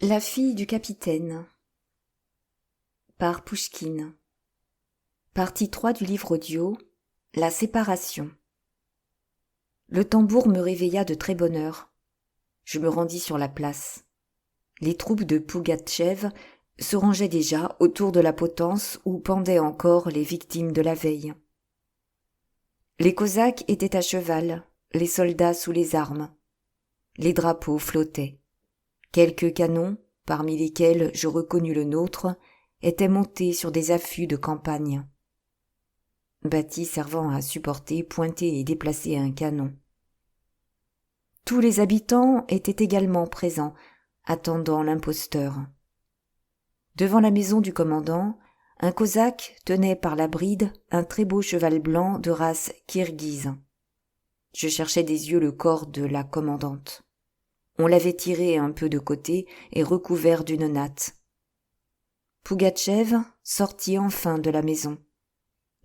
La fille du capitaine par Pouchkine. Partie 3 du livre audio. La séparation. Le tambour me réveilla de très bonne heure. Je me rendis sur la place. Les troupes de Pougatchev se rangeaient déjà autour de la potence où pendaient encore les victimes de la veille. Les Cosaques étaient à cheval, les soldats sous les armes. Les drapeaux flottaient. Quelques canons, parmi lesquels je reconnus le nôtre, étaient montés sur des affûts de campagne. Bâti servant à supporter, pointer et déplacer un canon. Tous les habitants étaient également présents, attendant l'imposteur. Devant la maison du commandant, un Cosaque tenait par la bride un très beau cheval blanc de race kirghize. Je cherchais des yeux le corps de la commandante. On l'avait tiré un peu de côté et recouvert d'une natte. Pougatchev sortit enfin de la maison.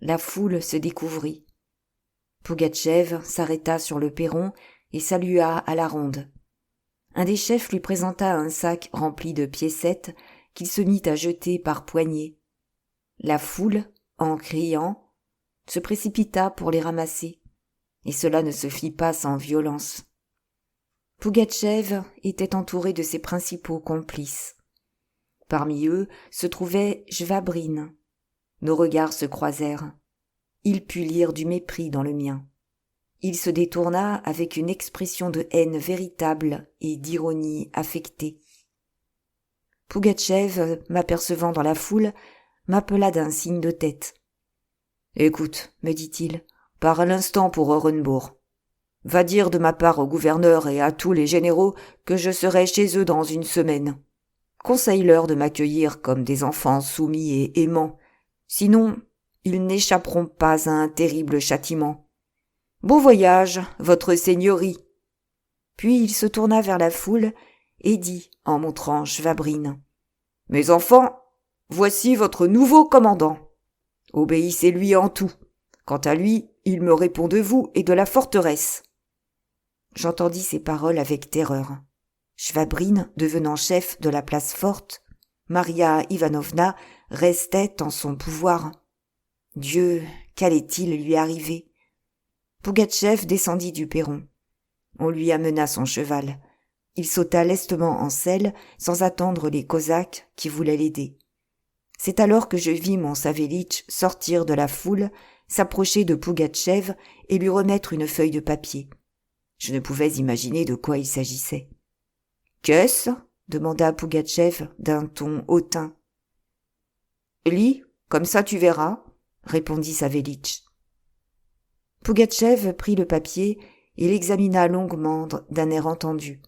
La foule se découvrit. Pougatchev s'arrêta sur le perron et salua à la ronde. Un des chefs lui présenta un sac rempli de piécettes qu'il se mit à jeter par poignées. La foule, en criant, se précipita pour les ramasser, et cela ne se fit pas sans violence. Pougatchev était entouré de ses principaux complices. Parmi eux se trouvait Jvabrine. Nos regards se croisèrent. Il put lire du mépris dans le mien. Il se détourna avec une expression de haine véritable et d'ironie affectée. Pougatchev, m'apercevant dans la foule, m'appela d'un signe de tête. « Écoute, me dit-il, pars à l'instant pour Orenbourg. Va dire de ma part au gouverneur et à tous les généraux que je serai chez eux dans une semaine. Conseille-leur de m'accueillir comme des enfants soumis et aimants, sinon ils n'échapperont pas à un terrible châtiment. Bon voyage, votre seigneurie. » Puis il se tourna vers la foule et dit, en montrant Jvabrine, « Mes enfants, voici votre nouveau commandant. Obéissez-lui en tout. Quant à lui, il me répond de vous et de la forteresse. » J'entendis ces paroles avec terreur. Jvabrine, devenant chef de la place forte, Maria Ivanovna restait en son pouvoir. Dieu, qu'allait-il lui arriver? Pougatchev descendit du perron. On lui amena son cheval. Il sauta lestement en selle sans attendre les Cosaques qui voulaient l'aider. C'est alors que je vis mon Savélich sortir de la foule, s'approcher de Pougatchev et lui remettre une feuille de papier. Je ne pouvais imaginer de quoi il s'agissait. « Qu'est-ce » demanda Pougatchev d'un ton hautain. « Lis, comme ça tu verras » répondit Savélich. Pougatchev prit le papier et l'examina longuement d'un air entendu.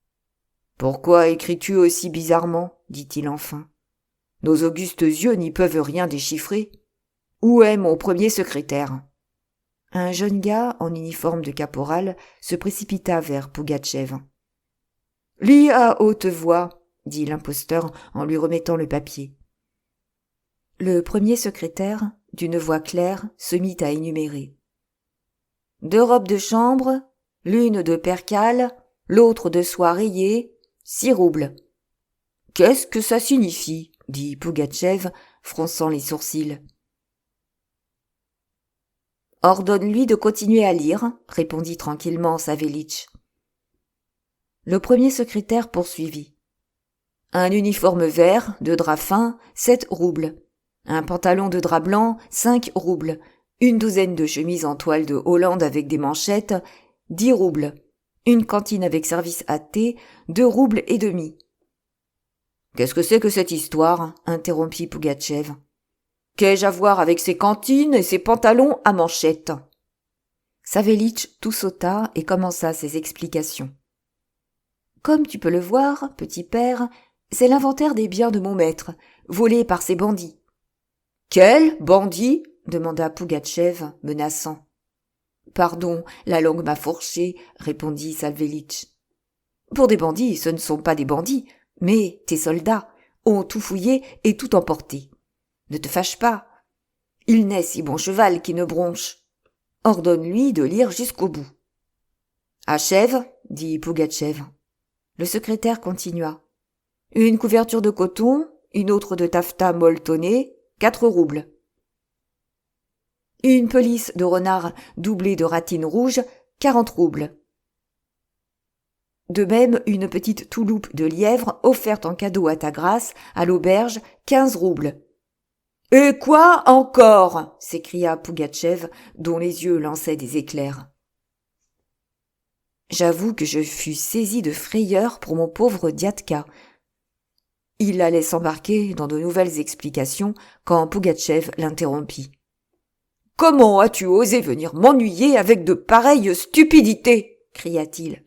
« Pourquoi écris-tu aussi bizarrement » dit-il enfin. « Nos augustes yeux n'y peuvent rien déchiffrer. Où est mon premier secrétaire ?» Un jeune gars en uniforme de caporal se précipita vers Pougatchev. « Lis à haute voix » dit l'imposteur en lui remettant le papier. Le premier secrétaire, d'une voix claire, se mit à énumérer. « 2 robes de chambre, l'une de percale, l'autre de soie rayée, 6 roubles. »« Qu'est-ce que ça signifie » dit Pougatchev, fronçant les sourcils. « Ordonne-lui de continuer à lire » répondit tranquillement Savélich. Le premier secrétaire poursuivit. « Un uniforme vert, de drap fin, 7 roubles. Un pantalon de drap blanc, 5 roubles. Une douzaine de chemises en toile de Hollande avec des manchettes, 10 roubles. Une cantine avec service à thé, 2 roubles et demi. »« Qu'est-ce que c'est que cette histoire ?» interrompit Pougatchev. « Qu'ai-je à voir avec ces cantines et ces pantalons à manchettes ?» Savélich tout sauta et commença ses explications. « Comme tu peux le voir, petit père, c'est l'inventaire des biens de mon maître, volés par ces bandits. »« Quels bandits ?» demanda Pougatchev, menaçant. « Pardon, la langue m'a fourché, » répondit Savélich. « Pour des bandits, ce ne sont pas des bandits, mais tes soldats ont tout fouillé et tout emporté. Ne te fâche pas. Il n'est si bon cheval qui ne bronche. Ordonne-lui de lire jusqu'au bout. »« Achève, » dit Pougatchev. Le secrétaire continua. Une couverture de coton, une autre de taffetas molletonné, 4 roubles. Une pelisse de renard doublée de ratines rouges, 40 roubles. De même, une petite touloupe de lièvre offerte en cadeau à ta grâce, à l'auberge, 15 roubles. « Et quoi encore ?» s'écria Pougatchev, dont les yeux lançaient des éclairs. J'avoue que je fus saisie de frayeur pour mon pauvre Diatka. Il allait s'embarquer dans de nouvelles explications quand Pougatchev l'interrompit. « Comment as-tu osé venir m'ennuyer avec de pareilles stupidités ?» cria-t-il.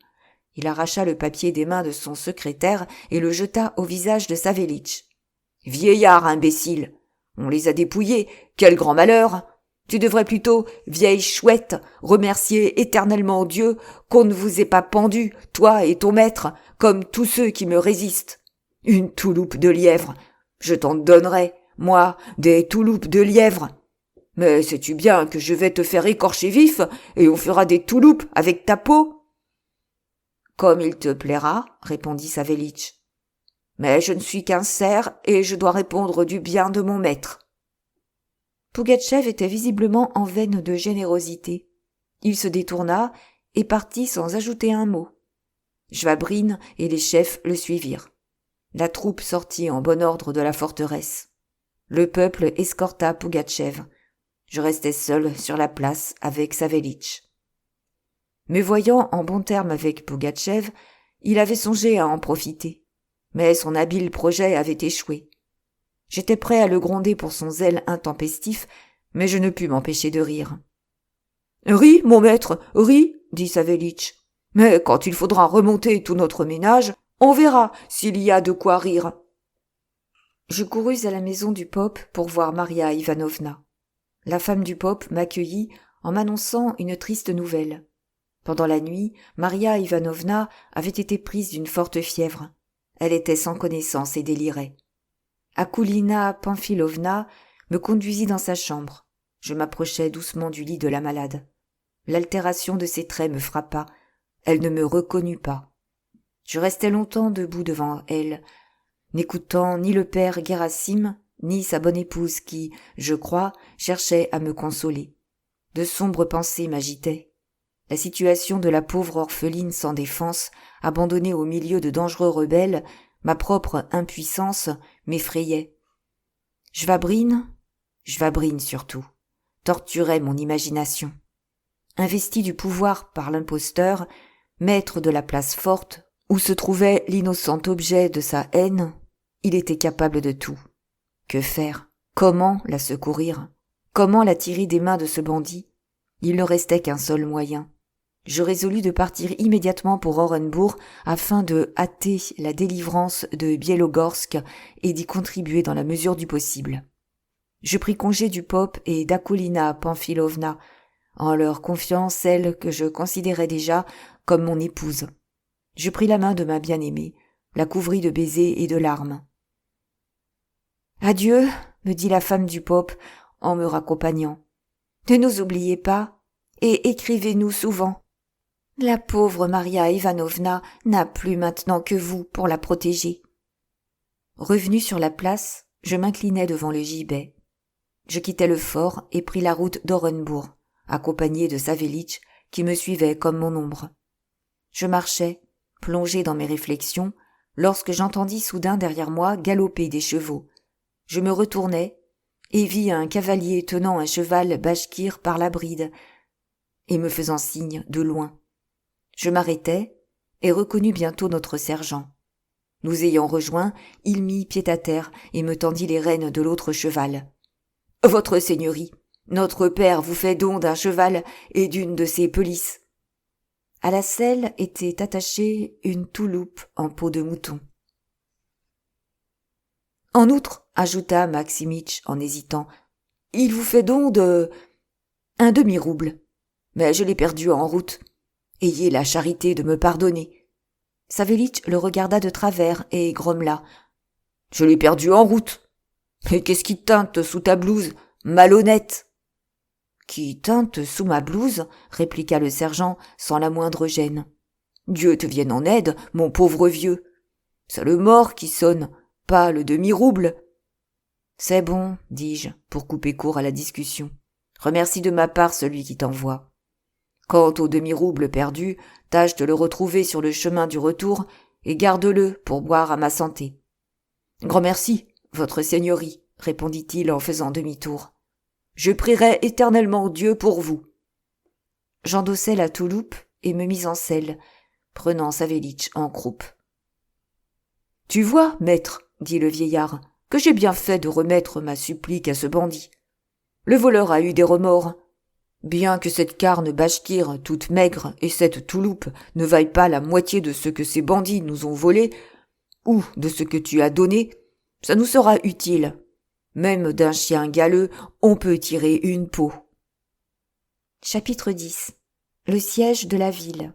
Il arracha le papier des mains de son secrétaire et le jeta au visage de Savélich. « Vieillard imbécile ! On les a dépouillés, quel grand malheur ! Tu devrais plutôt, vieille chouette, remercier éternellement Dieu qu'on ne vous ait pas pendu, toi et ton maître, comme tous ceux qui me résistent. Une touloupe de lièvre, je t'en donnerai, moi, des touloupes de lièvre. Mais sais-tu bien que je vais te faire écorcher vif et on fera des touloupes avec ta peau ? » « Comme il te plaira, répondit Savélich. Mais je ne suis qu'un cerf et je dois répondre du bien de mon maître. Pougatchev était visiblement en veine de générosité. Il se détourna et partit sans ajouter un mot. Jvabrine et les chefs le suivirent. La troupe sortit en bon ordre de la forteresse. Le peuple escorta Pougatchev. Je restai seul sur la place avec Savélich. Me voyant en bons termes avec Pougatchev, il avait songé à en profiter. Mais son habile projet avait échoué. J'étais prêt à le gronder pour son zèle intempestif, mais je ne pus m'empêcher de rire. « Ris, mon maître, ris, dit Savélich. Mais quand il faudra remonter tout notre ménage, on verra s'il y a de quoi rire. » Je courus à la maison du pope pour voir Maria Ivanovna. La femme du pope m'accueillit en m'annonçant une triste nouvelle. Pendant la nuit, Maria Ivanovna avait été prise d'une forte fièvre. Elle était sans connaissance et délirait. Akoulina Pamphilovna me conduisit dans sa chambre. Je m'approchai doucement du lit de la malade. L'altération de ses traits me frappa. Elle ne me reconnut pas. Je restai longtemps debout devant elle, n'écoutant ni le père Gerasim, ni sa bonne épouse qui, je crois, cherchait à me consoler. De sombres pensées m'agitaient. La situation de la pauvre orpheline sans défense, abandonnée au milieu de dangereux rebelles, ma propre impuissance m'effrayait. Jvabrine surtout, torturait mon imagination. Investi du pouvoir par l'imposteur, maître de la place forte, où se trouvait l'innocent objet de sa haine, il était capable de tout. Que faire ? Comment la secourir ? Comment la tirer des mains de ce bandit ? Il ne restait qu'un seul moyen. Je résolus de partir immédiatement pour Orenbourg afin de hâter la délivrance de Bielogorsk et d'y contribuer dans la mesure du possible. Je pris congé du pope et d'Akoulina Pamphilovna, en leur confiant celle que je considérais déjà comme mon épouse. Je pris la main de ma bien-aimée, la couvris de baisers et de larmes. « Adieu, me dit la femme du pope en me raccompagnant. Ne nous oubliez pas et écrivez-nous souvent. La pauvre Maria Ivanovna n'a plus maintenant que vous pour la protéger. » Revenu sur la place, je m'inclinai devant le gibet. Je quittai le fort et pris la route d'Orenbourg, accompagné de Savélich qui me suivait comme mon ombre. Je marchais, plongé dans mes réflexions, lorsque j'entendis soudain derrière moi galoper des chevaux. Je me retournai et vis un cavalier tenant un cheval bachkir par la bride et me faisant signe de loin. Je m'arrêtai et reconnus bientôt notre sergent. Nous ayant rejoints, il mit pied à terre et me tendit les rênes de l'autre cheval. « Votre seigneurie, notre père vous fait don d'un cheval et d'une de ses pelisses. » À la selle était attachée une touloupe en peau de mouton. « En outre, ajouta Maximitch en hésitant, il vous fait don de... un demi-rouble. Mais je l'ai perdu en route. Ayez la charité de me pardonner. » Savélich le regarda de travers et grommela. « Je l'ai perdu en route. Mais qu'est-ce qui teinte sous ta blouse, malhonnête ?» « Qui teinte sous ma blouse ?» répliqua le sergent sans la moindre gêne. « Dieu te vienne en aide, mon pauvre vieux. C'est le mort qui sonne, pas le demi-rouble. C'est bon, dis-je, pour couper court à la discussion. Remercie de ma part celui qui t'envoie. Quant au demi-rouble perdu, tâche de le retrouver sur le chemin du retour et garde-le pour boire à ma santé. Grand merci, votre seigneurie, répondit-il en faisant demi-tour. Je prierai éternellement Dieu pour vous. J'endossai la touloupe et me mis en selle, prenant Savélich en croupe. Tu vois, maître, dit le vieillard, que j'ai bien fait de remettre ma supplique à ce bandit. Le voleur a eu des remords. Bien que cette carne bachkire toute maigre et cette touloupe ne vaillent pas la moitié de ce que ces bandits nous ont volé, ou de ce que tu as donné, ça nous sera utile. Même d'un chien galeux, on peut tirer une peau. Chapitre 10. Le siège de la ville.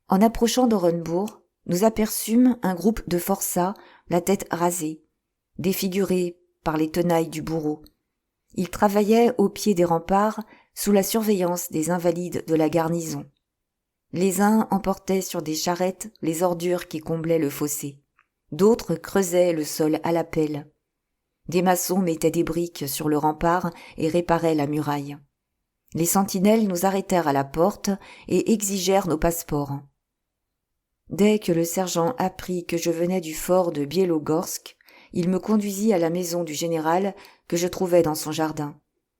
En approchant d'Orenbourg, nous aperçûmes un groupe de forçats, la tête rasée, défigurés par les tenailles du bourreau. Ils travaillaient au pied des remparts, sous la surveillance des invalides de la garnison. Les uns emportaient sur des charrettes les ordures qui comblaient le fossé. D'autres creusaient le sol à la pelle. Des maçons mettaient des briques sur le rempart et réparaient la muraille. Les sentinelles nous arrêtèrent à la porte et exigèrent nos passeports. Dès que le sergent apprit que je venais du fort de Bielogorsk, il me conduisit à la maison du général que je trouvais dans son jardin.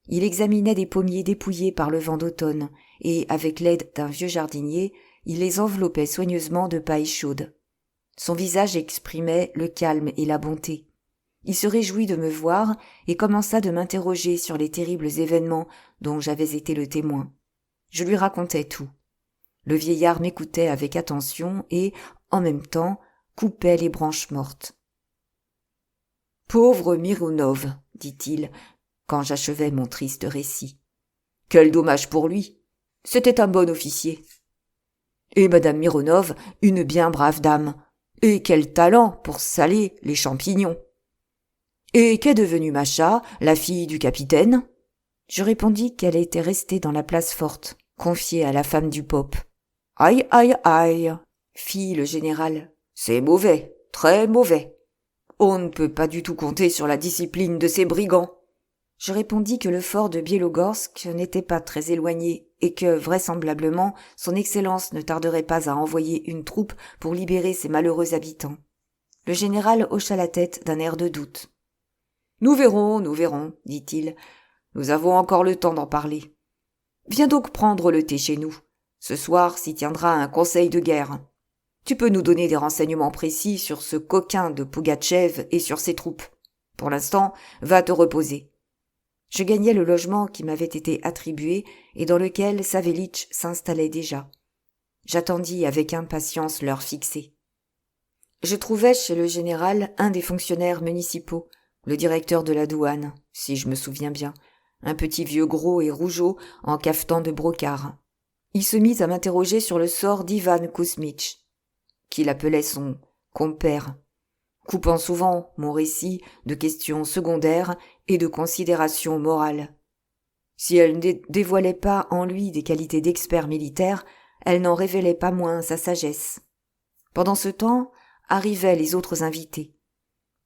Il examinait des pommiers dépouillés par le vent d'automne et, avec l'aide d'un vieux jardinier, il les enveloppait soigneusement de paille chaude. Son visage exprimait le calme et la bonté. Il se réjouit de me voir et commença de m'interroger sur les terribles événements dont j'avais été le témoin. Je lui racontais tout. Le vieillard m'écoutait avec attention et, en même temps, coupait les branches mortes. « Pauvre Mirounov, dit-il, quand j'achevais mon triste récit. Quel dommage pour lui. C'était un bon officier. Et madame Mironov, une bien brave dame. Et quel talent pour saler les champignons. Et qu'est devenue Macha, la fille du capitaine? Je répondis qu'elle était restée dans la place forte, confiée à la femme du pope. Aïe, aïe, aïe, fit le général. C'est mauvais, très mauvais. On ne peut pas du tout compter sur la discipline de ces brigands. Je répondis que le fort de Bielogorsk n'était pas très éloigné et que, vraisemblablement, son excellence ne tarderait pas à envoyer une troupe pour libérer ses malheureux habitants. Le général hocha la tête d'un air de doute. « Nous verrons, dit-il. Nous avons encore le temps d'en parler. Viens donc prendre le thé chez nous. Ce soir s'y tiendra un conseil de guerre. Tu peux nous donner des renseignements précis sur ce coquin de Pougatchev et sur ses troupes. Pour l'instant, va te reposer. » Je gagnai le logement qui m'avait été attribué et dans lequel Savélich s'installait déjà. J'attendis avec impatience l'heure fixée. Je trouvai chez le général un des fonctionnaires municipaux, le directeur de la douane, si je me souviens bien, un petit vieux gros et rougeau en cafetan de brocart. Il se mit à m'interroger sur le sort d'Ivan Kouzmitch, qu'il appelait son compère, coupant souvent mon récit de questions secondaires et de considérations morales. Si elle ne dévoilait pas en lui des qualités d'expert militaire, elle n'en révélait pas moins sa sagesse. Pendant ce temps, arrivaient les autres invités.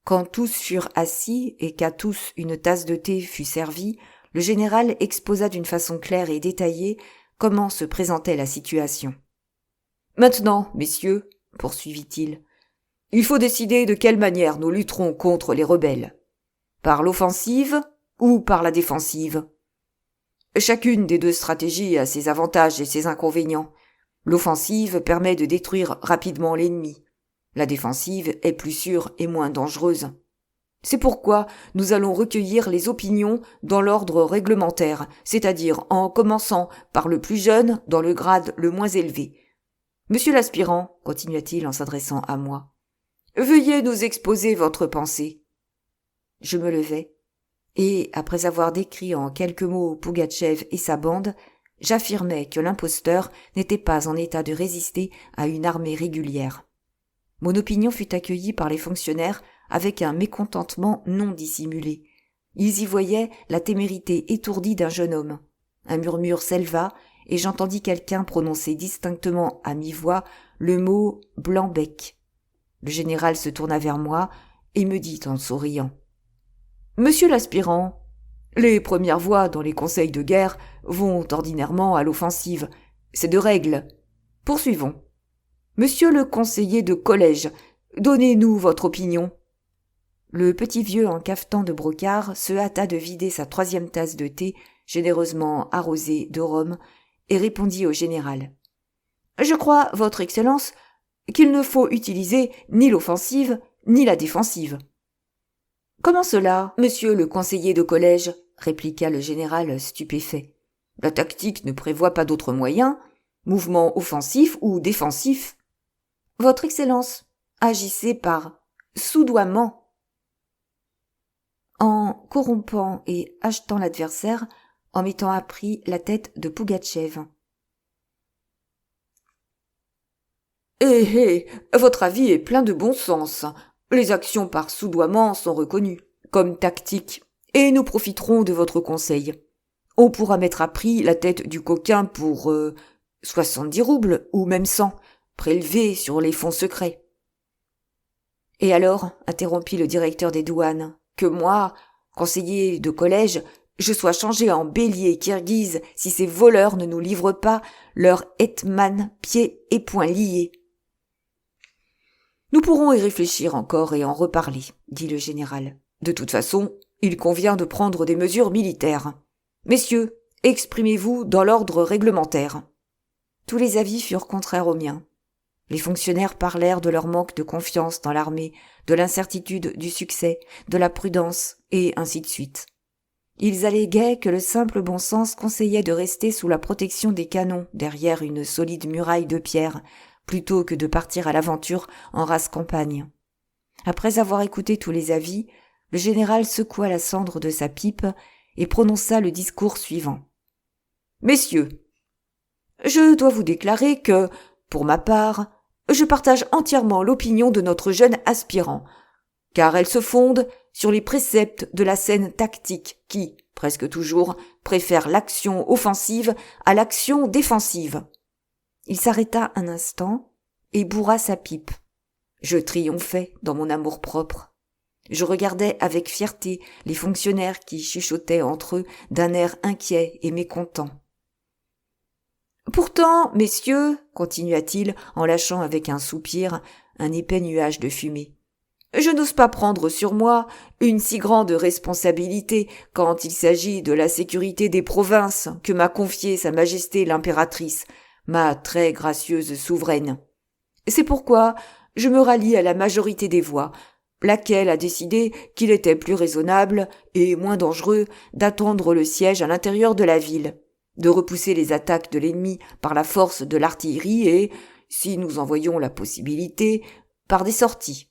Quand tous furent assis et qu'à tous une tasse de thé fut servie, le général exposa d'une façon claire et détaillée comment se présentait la situation. « Maintenant, messieurs, poursuivit-il, il faut décider de quelle manière nous lutterons contre les rebelles. Par l'offensive ou par la défensive? Chacune des deux stratégies a ses avantages et ses inconvénients. L'offensive permet de détruire rapidement l'ennemi. La défensive est plus sûre et moins dangereuse. C'est pourquoi nous allons recueillir les opinions dans l'ordre réglementaire, c'est-à-dire en commençant par le plus jeune dans le grade le moins élevé. Monsieur l'aspirant, continua-t-il en s'adressant à moi, veuillez nous exposer votre pensée. Je me levai, et, après avoir décrit en quelques mots Pougatchev et sa bande, j'affirmai que l'imposteur n'était pas en état de résister à une armée régulière. Mon opinion fut accueillie par les fonctionnaires avec un mécontentement non dissimulé. Ils y voyaient la témérité étourdie d'un jeune homme. Un murmure s'éleva, et j'entendis quelqu'un prononcer distinctement à mi-voix le mot « blanc-bec ». Le général se tourna vers moi et me dit en souriant. « Monsieur l'aspirant, les premières voix dans les conseils de guerre vont ordinairement à l'offensive. C'est de règle. Poursuivons. Monsieur le conseiller de collège, donnez-nous votre opinion. » Le petit vieux en cafetan de brocart se hâta de vider sa 3e tasse de thé, généreusement arrosée de rhum, et répondit au général. « Je crois, votre Excellence, qu'il ne faut utiliser ni l'offensive ni la défensive. »« Comment cela, monsieur le conseiller de collège ?» répliqua le général stupéfait. « La tactique ne prévoit pas d'autre moyen, mouvement offensif ou défensif. »« Votre Excellence, agissez par soudoiement. » En corrompant et achetant l'adversaire, en mettant à prix la tête de Pougatchev. « Votre avis est plein de bon sens. Les actions par soudoiement sont reconnues comme tactique, et nous profiterons de votre conseil. On pourra mettre à prix la tête du coquin pour 70 roubles, ou même 100, prélevés sur les fonds secrets. »« Et alors, interrompit le directeur des douanes, que moi, conseiller de collège, je sois changé en bélier kirghize si ces voleurs ne nous livrent pas leur hetman pieds et poings liés. »« Nous pourrons y réfléchir encore et en reparler, dit le général. De toute façon, il convient de prendre des mesures militaires. Messieurs, exprimez-vous dans l'ordre réglementaire. » Tous les avis furent contraires aux miens. Les fonctionnaires parlèrent de leur manque de confiance dans l'armée, de l'incertitude du succès, de la prudence, et ainsi de suite. Ils alléguaient que le simple bon sens conseillait de rester sous la protection des canons derrière une solide muraille de pierre, plutôt que de partir à l'aventure en rase campagne. Après avoir écouté tous les avis, le général secoua la cendre de sa pipe et prononça le discours suivant. « Messieurs, je dois vous déclarer que, pour ma part, je partage entièrement l'opinion de notre jeune aspirant, car elle se fonde sur les préceptes de la scène tactique qui, presque toujours, préfère l'action offensive à l'action défensive. » Il s'arrêta un instant et bourra sa pipe. Je triomphais dans mon amour-propre. Je regardais avec fierté les fonctionnaires qui chuchotaient entre eux d'un air inquiet et mécontent. « Pourtant, messieurs, continua-t-il en lâchant avec un soupir un épais nuage de fumée, je n'ose pas prendre sur moi une si grande responsabilité quand il s'agit de la sécurité des provinces que m'a confiée Sa Majesté l'impératrice, ma très gracieuse souveraine. C'est pourquoi je me rallie à la majorité des voix, laquelle a décidé qu'il était plus raisonnable et moins dangereux d'attendre le siège à l'intérieur de la ville, de repousser les attaques de l'ennemi par la force de l'artillerie et, si nous en voyons la possibilité, par des sorties. »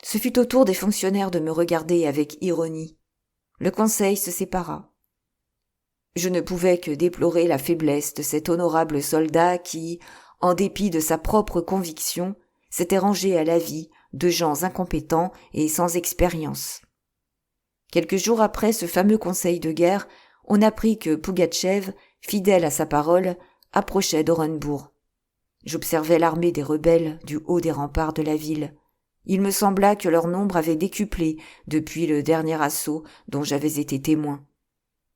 Ce fut au tour des fonctionnaires de me regarder avec ironie. Le conseil se sépara. Je ne pouvais que déplorer la faiblesse de cet honorable soldat qui, en dépit de sa propre conviction, s'était rangé à l'avis de gens incompétents et sans expérience. Quelques jours après ce fameux conseil de guerre, on apprit que Pougatchev, fidèle à sa parole, approchait d'Orenbourg. J'observais l'armée des rebelles du haut des remparts de la ville. Il me sembla que leur nombre avait décuplé depuis le dernier assaut dont j'avais été témoin.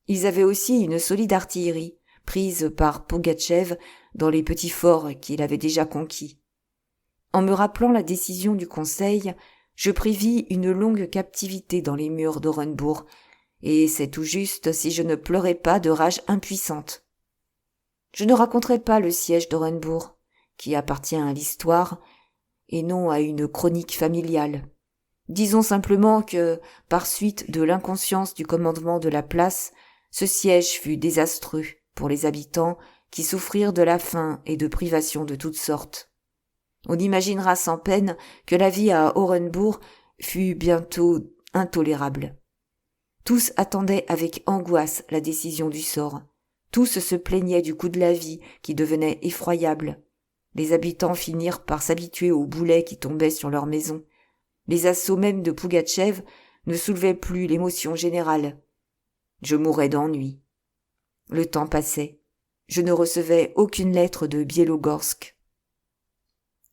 Ils avaient aussi une solide artillerie, prise par Pougatchev dans les petits forts qu'il avait déjà conquis. En me rappelant la décision du conseil, je prévis une longue captivité dans les murs d'Orenbourg, et c'est tout juste si je ne pleurais pas de rage impuissante. Je ne raconterai pas le siège d'Orenbourg, qui appartient à l'histoire, et non à une chronique familiale. Disons simplement que, par suite de l'inconscience du commandement de la place, ce siège fut désastreux pour les habitants qui souffrirent de la faim et de privations de toutes sortes. On imaginera sans peine que la vie à Orenbourg fut bientôt intolérable. Tous attendaient avec angoisse la décision du sort. Tous se plaignaient du coût de la vie qui devenait effroyable. Les habitants finirent par s'habituer aux boulets qui tombaient sur leurs maisons. Les assauts même de Pougatchev ne soulevaient plus l'émotion générale. Je mourais d'ennui. Le temps passait. Je ne recevais aucune lettre de Biélogorsk.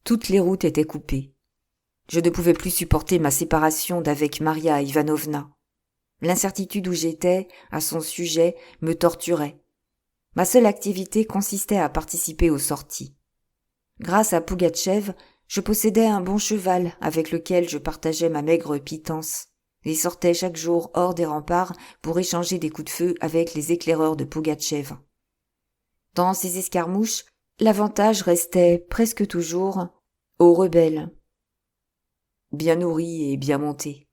Toutes les routes étaient coupées. Je ne pouvais plus supporter ma séparation d'avec Maria Ivanovna. L'incertitude où j'étais, à son sujet, me torturait. Ma seule activité consistait à participer aux sorties. Grâce à Pougatchev, je possédais un bon cheval avec lequel je partageais ma maigre pitance et sortais chaque jour hors des remparts pour échanger des coups de feu avec les éclaireurs de Pougatchev. Dans ces escarmouches, l'avantage restait presque toujours aux rebelles, bien nourris et bien montés.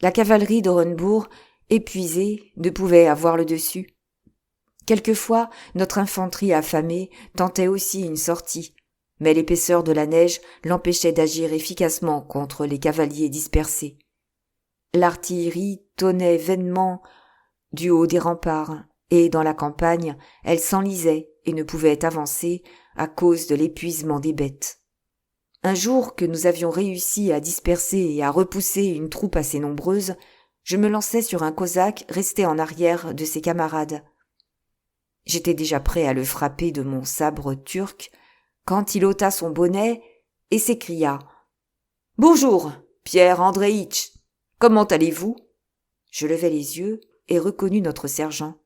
La cavalerie d'Orenbourg, épuisée, ne pouvait avoir le dessus. Quelquefois, notre infanterie affamée tentait aussi une sortie, mais l'épaisseur de la neige l'empêchait d'agir efficacement contre les cavaliers dispersés. L'artillerie tonnait vainement du haut des remparts, et dans la campagne, elle s'enlisait et ne pouvait avancer à cause de l'épuisement des bêtes. Un jour que nous avions réussi à disperser et à repousser une troupe assez nombreuse, je me lançai sur un cosaque resté en arrière de ses camarades. J'étais déjà prêt à le frapper de mon sabre turc, quand il ôta son bonnet et s'écria « Bonjour, Pierre Andréitch, comment allez-vous » Je levai les yeux et reconnus notre sergent.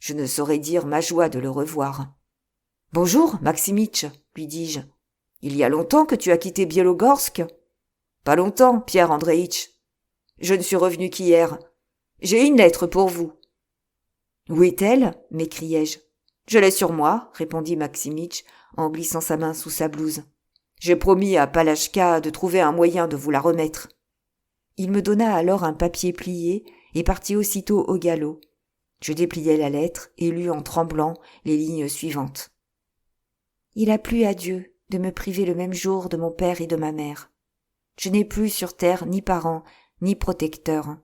Je ne saurais dire ma joie de le revoir. « Bonjour, Maximitch, lui dis-je. Il y a longtemps que tu as quitté Bielogorsk ?»« Pas longtemps, Pierre Andréitch. Je ne suis revenu qu'hier. J'ai une lettre pour vous. »« Où est-elle » m'écriai-je. « Je l'ai sur moi, » répondit Maximitch en glissant sa main sous sa blouse. « J'ai promis à Palachka de trouver un moyen de vous la remettre. » Il me donna alors un papier plié et partit aussitôt au galop. Je dépliai la lettre et lus en tremblant les lignes suivantes. « Il a plu à Dieu de me priver le même jour de mon père et de ma mère. Je n'ai plus sur terre ni parents, ni protecteurs.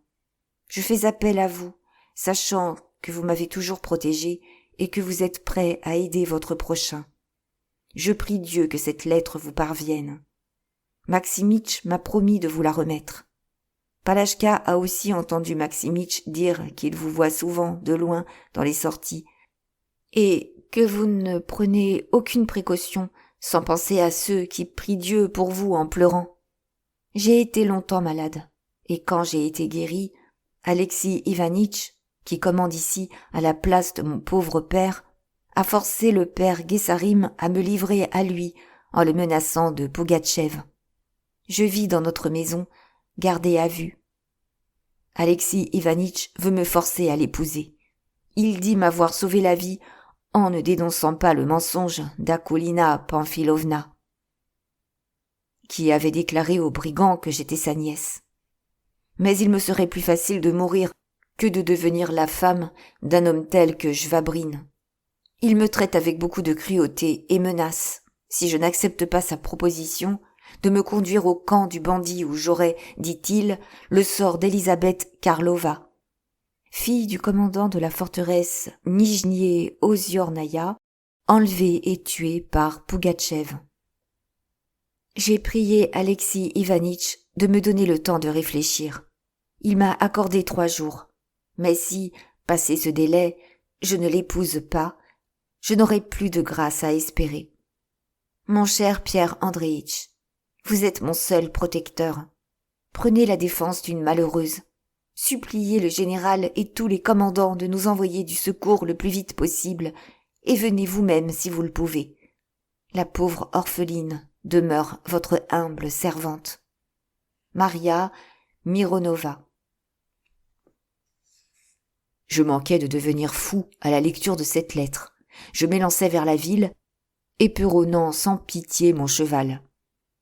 Je fais appel à vous, sachant que vous m'avez toujours protégé et que vous êtes prêt à aider votre prochain. Je prie Dieu que cette lettre vous parvienne. Maximitch m'a promis de vous la remettre. Palachka a aussi entendu Maximitch dire qu'il vous voit souvent de loin dans les sorties et que vous ne prenez aucune précaution sans penser à ceux qui prient Dieu pour vous en pleurant. J'ai été longtemps malade, et quand j'ai été guéri, Alexis Ivanitch, qui commande ici à la place de mon pauvre père, a forcé le père Guessarim à me livrer à lui en le menaçant de Pougatchev. Je vis dans notre maison, gardé à vue. Alexis Ivanitch veut me forcer à l'épouser. Il dit m'avoir sauvé la vie en ne dénonçant pas le mensonge d'Akoulina Pamfilovna, qui avait déclaré aux brigands que j'étais sa nièce. Mais il me serait plus facile de mourir que de devenir la femme d'un homme tel que Jvabrine. Il me traite avec beaucoup de cruauté et menace, si je n'accepte pas sa proposition, de me conduire au camp du bandit où j'aurai, dit-il, le sort d'Elisabeth Karlova, fille du commandant de la forteresse Nijnie Oziornaya, enlevée et tuée par Pougatchev. J'ai prié Alexis Ivanitch de me donner le temps de réfléchir. Il m'a accordé 3 jours. Mais si, passé ce délai, je ne l'épouse pas, je n'aurai plus de grâce à espérer. Mon cher Pierre Andréitch, vous êtes mon seul protecteur. Prenez la défense d'une malheureuse. Suppliez le général et tous les commandants de nous envoyer du secours le plus vite possible, et venez vous-même si vous le pouvez. La pauvre orpheline demeure votre humble servante. Maria Mironova. Je manquais de devenir fou à la lecture de cette lettre. Je m'élançai vers la ville, éperonnant sans pitié mon cheval.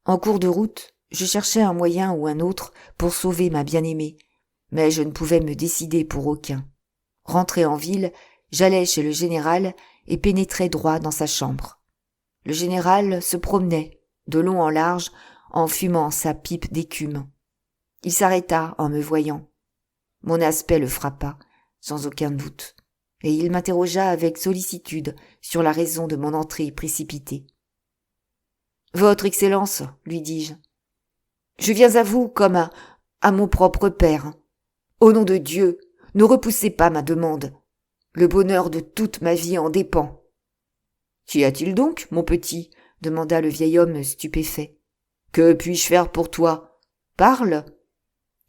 En cours de route, je cherchais un moyen ou un autre pour sauver ma bien-aimée, mais je ne pouvais me décider pour aucun. Rentré en ville, j'allai chez le général et pénétrai droit dans sa chambre. Le général se promenait, de long en large, en fumant sa pipe d'écume. Il s'arrêta en me voyant. Mon aspect le frappa, sans aucun doute, et il m'interrogea avec sollicitude sur la raison de mon entrée précipitée. « Votre Excellence, lui dis-je, je viens à vous comme à mon propre père. Au nom de Dieu, ne repoussez pas ma demande. Le bonheur de toute ma vie en dépend. »« Qu'y a-t-il donc, mon petit ?» demanda le vieil homme stupéfait. Que puis-je faire pour toi? Parle.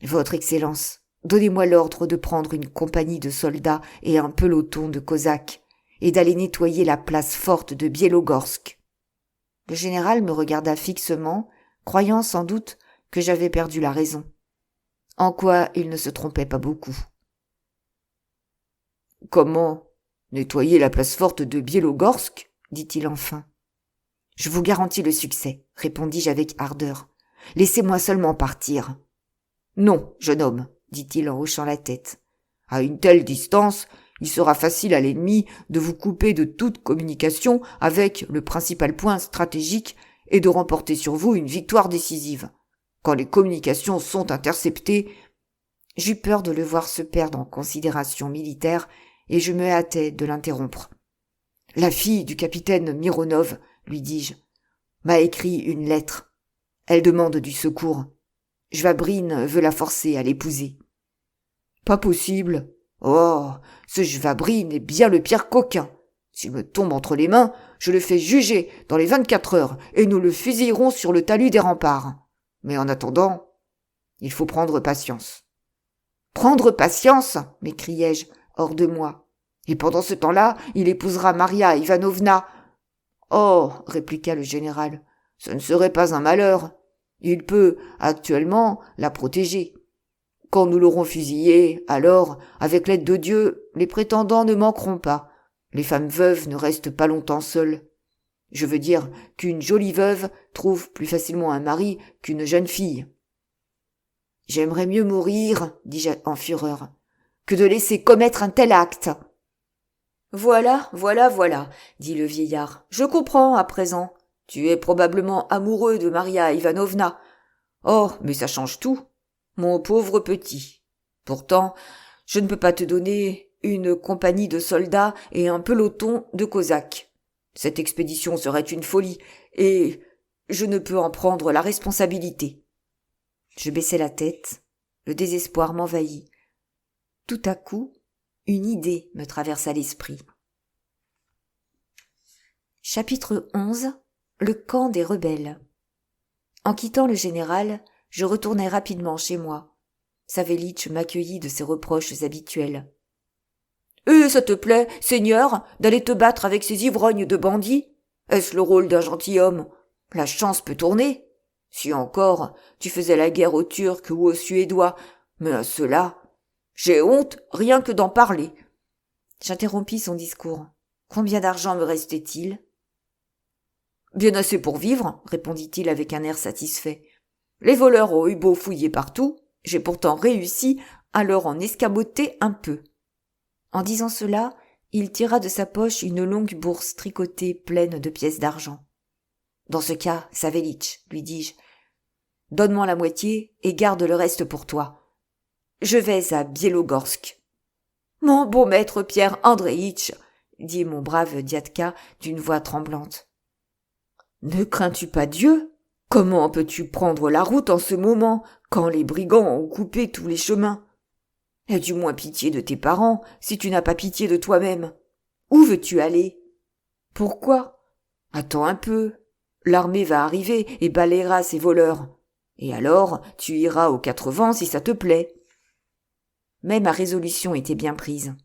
Votre Excellence, donnez-moi l'ordre de prendre une compagnie de soldats et un peloton de cosaques, et d'aller nettoyer la place forte de Bielogorsk. Le général me regarda fixement, croyant sans doute que j'avais perdu la raison. En quoi il ne se trompait pas beaucoup. Comment? Nettoyer la place forte de Bielogorsk? Dit-il enfin. Je vous garantis le succès, répondis-je avec ardeur. Laissez-moi seulement partir. Non, jeune homme, dit-il en hochant la tête. À une telle distance, il sera facile à l'ennemi de vous couper de toute communication avec le principal point stratégique et de remporter sur vous une victoire décisive. Quand les communications sont interceptées, j'eus peur de le voir se perdre en considérations militaires et je me hâtai de l'interrompre. La fille du capitaine Mironov, lui dis-je, m'a écrit une lettre. Elle demande du secours. Jvabrine veut la forcer à l'épouser. Pas possible. Oh, ce Jvabrine est bien le pire coquin. S'il me tombe entre les mains, je le fais juger dans les 24 heures et nous le fusillerons sur le talus des remparts. Mais en attendant, il faut prendre patience. Prendre patience, m'écriai-je, hors de moi. Et pendant ce temps-là, il épousera Maria Ivanovna. Oh, répliqua le général, ce ne serait pas un malheur. Il peut, actuellement, la protéger. Quand nous l'aurons fusillée, alors, avec l'aide de Dieu, les prétendants ne manqueront pas. Les femmes veuves ne restent pas longtemps seules. Je veux dire qu'une jolie veuve trouve plus facilement un mari qu'une jeune fille. J'aimerais mieux mourir, dis-je en fureur, que de laisser commettre un tel acte. Voilà, dit le vieillard. Je comprends à présent. Tu es probablement amoureux de Maria Ivanovna. Oh, mais ça change tout, mon pauvre petit. Pourtant, je ne peux pas te donner une compagnie de soldats et un peloton de cosaques. Cette expédition serait une folie, et je ne peux en prendre la responsabilité. Je baissai la tête, le désespoir m'envahit. Tout à coup, une idée me traversa l'esprit. Chapitre 11. Le camp des rebelles. En quittant le général, je retournai rapidement chez moi. Savélich m'accueillit de ses reproches habituels. « Et ça te plaît, seigneur, d'aller te battre avec ces ivrognes de bandits? Est-ce le rôle d'un gentilhomme? La chance peut tourner. Si encore tu faisais la guerre aux Turcs ou aux Suédois, mais à cela, j'ai honte rien que d'en parler. » J'interrompis son discours. Combien d'argent me restait-il? Bien assez pour vivre, répondit-il avec un air satisfait. Les voleurs ont eu beau fouiller partout, j'ai pourtant réussi à leur en escamoter un peu. En disant cela, il tira de sa poche une longue bourse tricotée pleine de pièces d'argent. Dans ce cas, Savélich, lui dis-je, donne-moi la moitié et garde le reste pour toi. Je vais à Bielogorsk. Mon beau maître Pierre Andréitch, dit mon brave Diatka d'une voix tremblante. Ne crains-tu pas Dieu? Comment peux-tu prendre la route en ce moment, quand les brigands ont coupé tous les chemins? Aie du moins pitié de tes parents, si tu n'as pas pitié de toi-même. Où veux-tu aller? Pourquoi? Attends un peu. L'armée va arriver et balayera ces voleurs. Et alors, tu iras aux 4 vents si ça te plaît. Mais ma résolution était bien prise.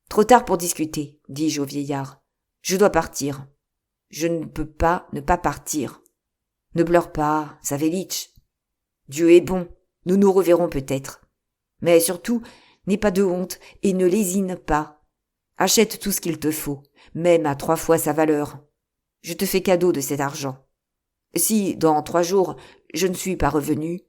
Trop tard pour discuter, dis-je au vieillard. Je dois partir. Je ne peux pas ne pas partir. Ne pleure pas, Savélich. Dieu est bon, nous nous reverrons peut-être. Mais surtout, n'aie pas de honte et ne lésine pas. Achète tout ce qu'il te faut, même à 3 fois sa valeur. Je te fais cadeau de cet argent. Si, dans 3 jours, je ne suis pas revenu.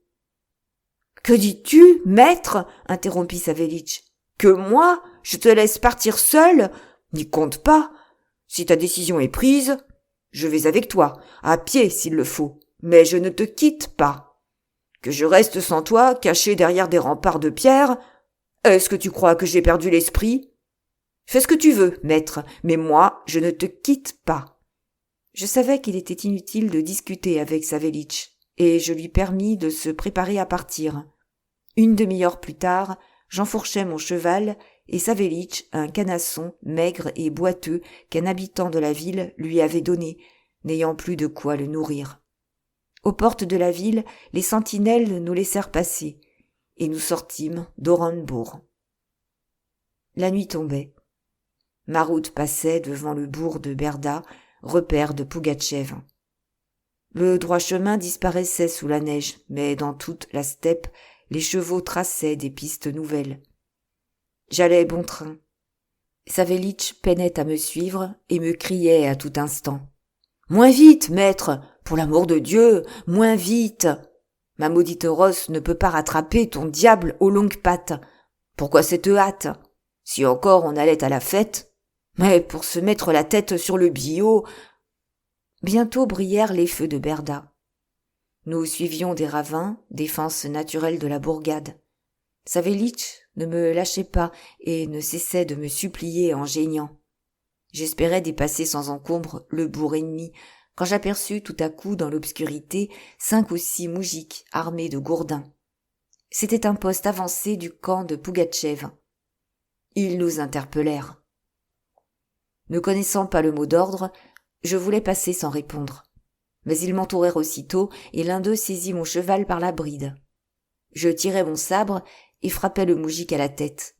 Que dis-tu, maître? Interrompit Savélich. Que moi, je te laisse partir seul? N'y compte pas. Si ta décision est prise, je vais avec toi, à pied s'il le faut, mais je ne te quitte pas. Que je reste sans toi, caché derrière des remparts de pierre? Est-ce que tu crois que j'ai perdu l'esprit? Fais ce que tu veux, maître, mais moi, je ne te quitte pas. Je savais qu'il était inutile de discuter avec Savélich, et je lui permis de se préparer à partir. Une demi-heure plus tard, j'enfourchai mon cheval et Savélich un canasson maigre et boiteux qu'un habitant de la ville lui avait donné, n'ayant plus de quoi le nourrir. Aux portes de la ville, les sentinelles nous laissèrent passer, et nous sortîmes d'Orenbourg. La nuit tombait. Ma route passait devant le bourg de Berda, repère de Pougatchev. Le droit chemin disparaissait sous la neige, mais dans toute la steppe, les chevaux traçaient des pistes nouvelles. J'allais bon train. Savélich peinait à me suivre et me criait à tout instant. « Moins vite, maître! Pour l'amour de Dieu, moins vite! Ma maudite rosse ne peut pas rattraper ton diable aux longues pattes. Pourquoi cette hâte? Si encore on allait à la fête. Mais pour se mettre la tête sur le billot... » Bientôt brillèrent les feux de Berda. Nous suivions des ravins, défense naturelle de la bourgade. Savélich ne me lâchait pas et ne cessait de me supplier en geignant. J'espérais dépasser sans encombre le bourg ennemi, quand j'aperçus tout à coup dans l'obscurité 5 ou 6 moujiks armés de gourdins. C'était un poste avancé du camp de Pougatchev. Ils nous interpellèrent. Ne connaissant pas le mot d'ordre, je voulais passer sans répondre. Mais ils m'entourèrent aussitôt et l'un d'eux saisit mon cheval par la bride. Je tirai mon sabre et frappai le moujik à la tête.